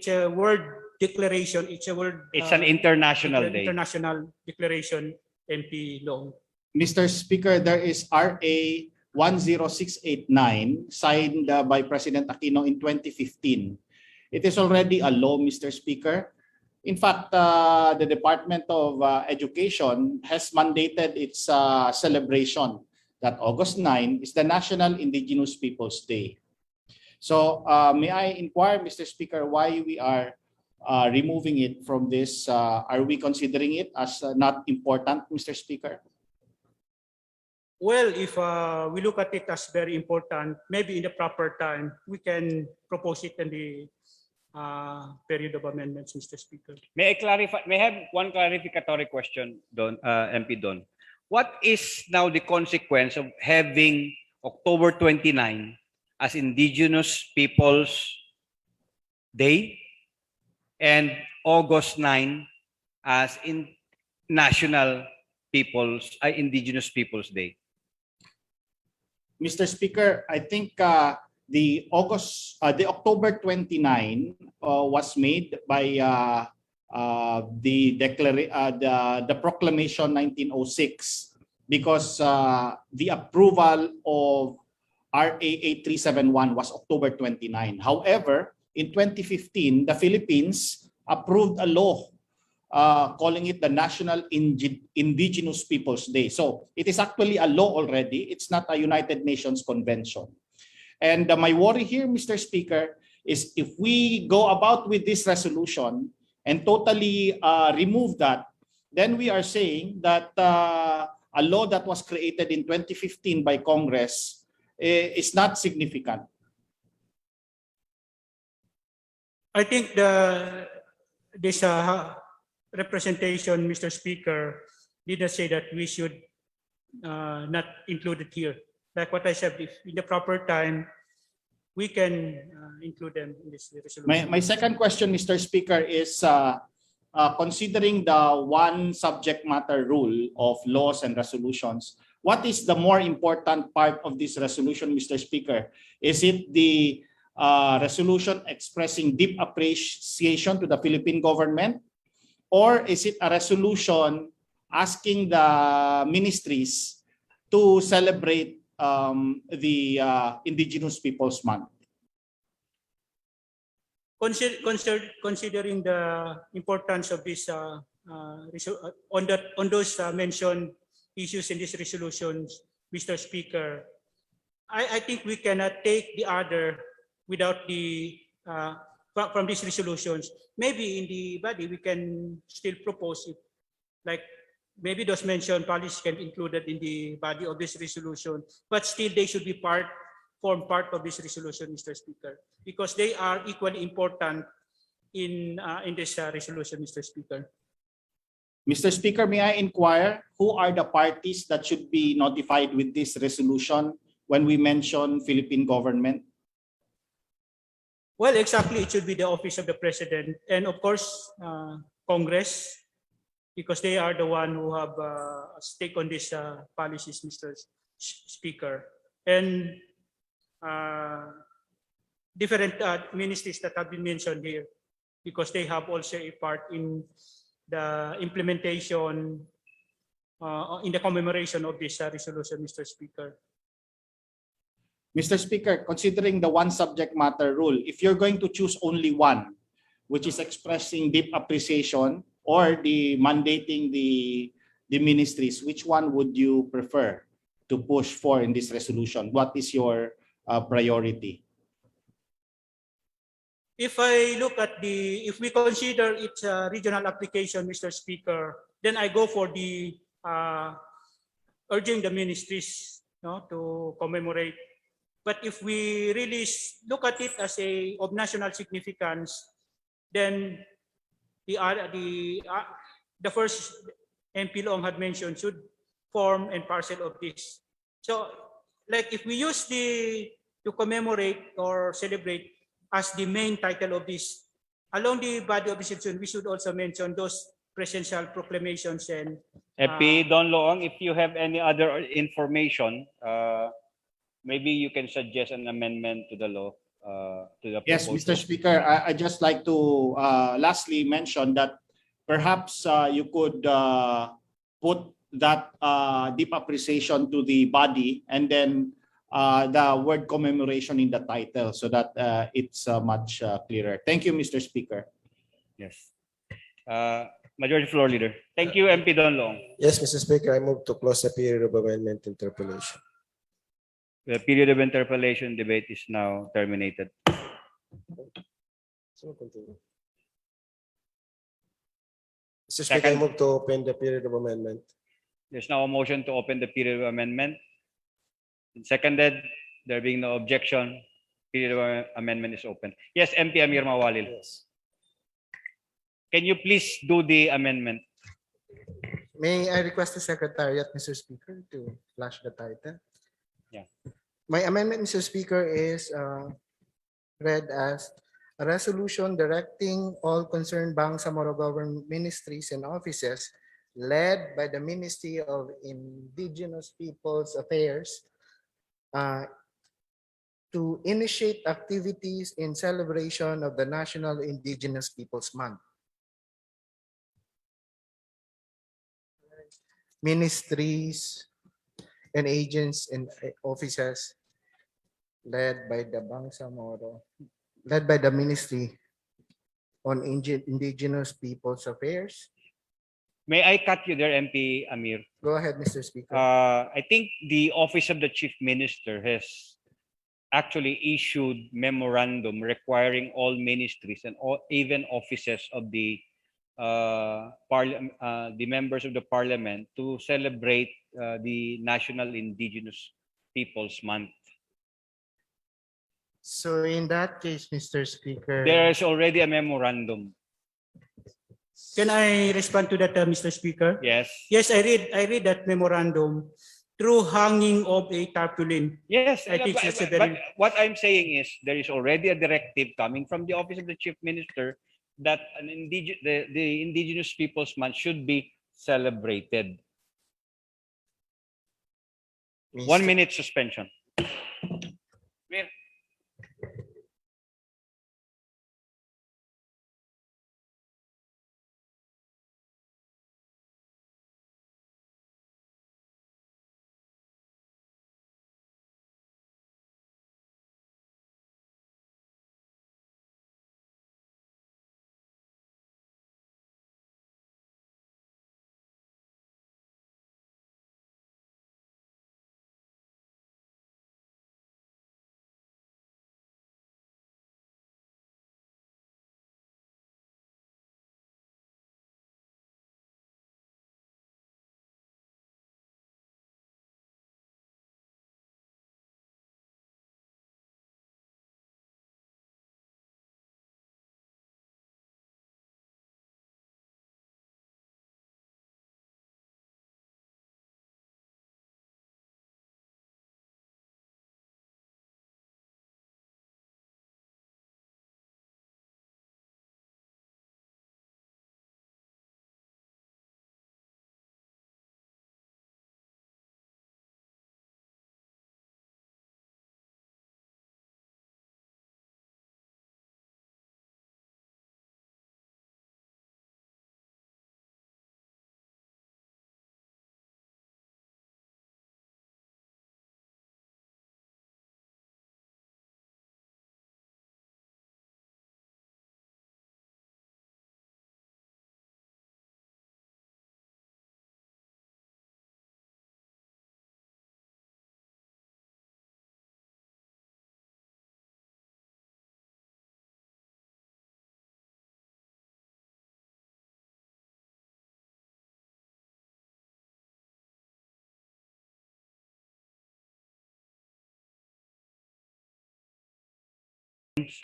a word declaration. It's a word. It's an international day. International declaration, MP Long. Mr. Speaker, there is RA 10689 signed by President Aquino in 2015. It is already a law, Mr. Speaker. In fact, the Department of Education has mandated its celebration that August 9 is the National Indigenous Peoples Day. So may I inquire, Mr. Speaker, why we are removing it from this? Are we considering it as not important, Mr. Speaker? Well, if we look at it as very important, maybe in the proper time, we can propose it in the period of amendments, Mr. Speaker. May I clarify? May I have one clarificatory question, Don, MP Don. What is now the consequence of having October 29 as Indigenous Peoples Day and August 9 as National Indigenous Peoples Day? Mr. Speaker, I think the October 29 was made by the Proclamation 1906 because the approval of RA 8371 was October 29. However, in 2015, the Philippines approved a law calling it the National Indigenous Peoples Day. So it is actually a law already. It's not a United Nations convention. And my worry here, Mr. Speaker, is if we go about with this resolution and totally remove that, then we are saying that a law that was created in 2015 by Congress is not significant. I think this representation, Mr. Speaker, did not say that we should not include it here. Like what I said, if in the proper time, we can include them in this resolution. My second question, Mr. Speaker, is considering the one subject matter rule of laws and resolutions, what is the more important part of this resolution, Mr. Speaker? Is it the resolution expressing deep appreciation to the Philippine government? Or is it a resolution asking the ministries to celebrate the Indigenous Peoples Month? Considering the importance of this on those mentioned issues in this resolution, Mr. Speaker, I think we cannot take the other without the from these resolutions. Maybe in the body we can still propose it, like maybe those mentioned policies can be included in the body of this resolution, but still they should be form part of this resolution, Mr. Speaker, because they are equally important in this resolution, Mr. Speaker. Mr. Speaker, may I inquire who are the parties that should be notified with this resolution when we mention Philippine government? Well, exactly, it should be the office of the president and of course Congress, because they are the one who have a stake on these policies, Mr. Speaker, and different ministries that have been mentioned here, because they have also a part in the implementation, in the commemoration of this resolution, Mr. Speaker. Mr. Speaker, considering the one subject matter rule, if you're going to choose only one, which is expressing deep appreciation or the mandating the ministries, which one would you prefer to push for in this resolution? What is your priority? If I look at if we consider its regional application, Mr. Speaker, then I go for the urging the ministries to commemorate. But if we really look at it as of national significance, then the first MP Long had mentioned should form and parcel of this. So, like if we use to commemorate or celebrate as the main title of this, along the body of the resolution, we should also mention those presidential proclamations and. MP Don Loong, if you have any other information, maybe you can suggest an amendment to the law. To the Yes, proposal. Mr. Speaker, I just like to lastly mention that perhaps you could put that deep appreciation to the body and then the word commemoration in the title so that it's much clearer. Thank you, Mr. Speaker. Yes. Majority Floor Leader. Thank you, MP Don Loong. Yes, Mr. Speaker, I move to close the period of amendment interpellation. The period of interpellation debate is now terminated. So continue. Mr. Speaker, I move to open the period of amendment. There's now a motion to open the period of amendment. Seconded, there being no objection, period of amendment is open. Yes, MP Amir Mawalil. Yes. Can you please do the amendment? May I request the Secretariat, Mr. Speaker, to flash the title? Yeah. My amendment, Mr. Speaker, is read as a resolution directing all concerned Bangsamoro government ministries and offices led by the Ministry of Indigenous Peoples Affairs to initiate activities in celebration of the National Indigenous Peoples Month. Ministries and agents and offices led by the Ministry on Indigenous Peoples Affairs May I cut you there, MP Amir? Go ahead, Mr. Speaker. I think the Office of the Chief Minister has actually issued memorandum requiring all ministries and even offices of the the members of the parliament to celebrate the National Indigenous Peoples Month. So in that case, Mr. Speaker. There is already a memorandum. Can I respond to that, Mr. Speaker? Yes. Yes, I read that memorandum through hanging of a tarpaulin. Yes, I think that's a but very... what I'm saying is there is already a directive coming from the Office of the Chief Minister that the Indigenous Peoples Month should be celebrated. 1 minute suspension.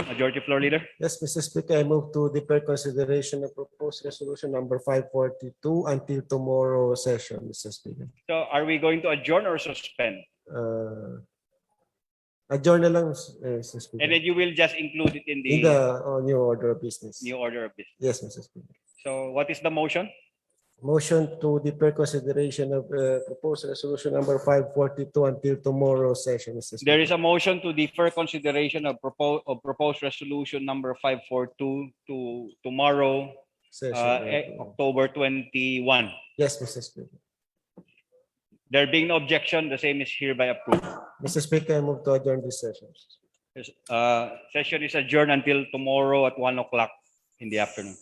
Majority Floor Leader. Yes, Mr. Speaker, I move to defer consideration of proposed resolution number 542 until tomorrow session, Mr. Speaker. So are we going to adjourn or suspend? Adjourn na lang, Mr. Speaker. And then you will just include it in the New order of business. new order of business. Yes, Mr. Speaker. So what is the motion? Motion to defer consideration of proposed resolution number 542 until tomorrow session, Mr. Speaker. There is a motion to defer consideration of proposed resolution number 542 to tomorrow, Session, October 21. Yes, Mr. Speaker. There being no objection, the same is hereby approved. Mr. Speaker, I move to adjourn this session. Session is adjourned until tomorrow at 1 o'clock in the afternoon.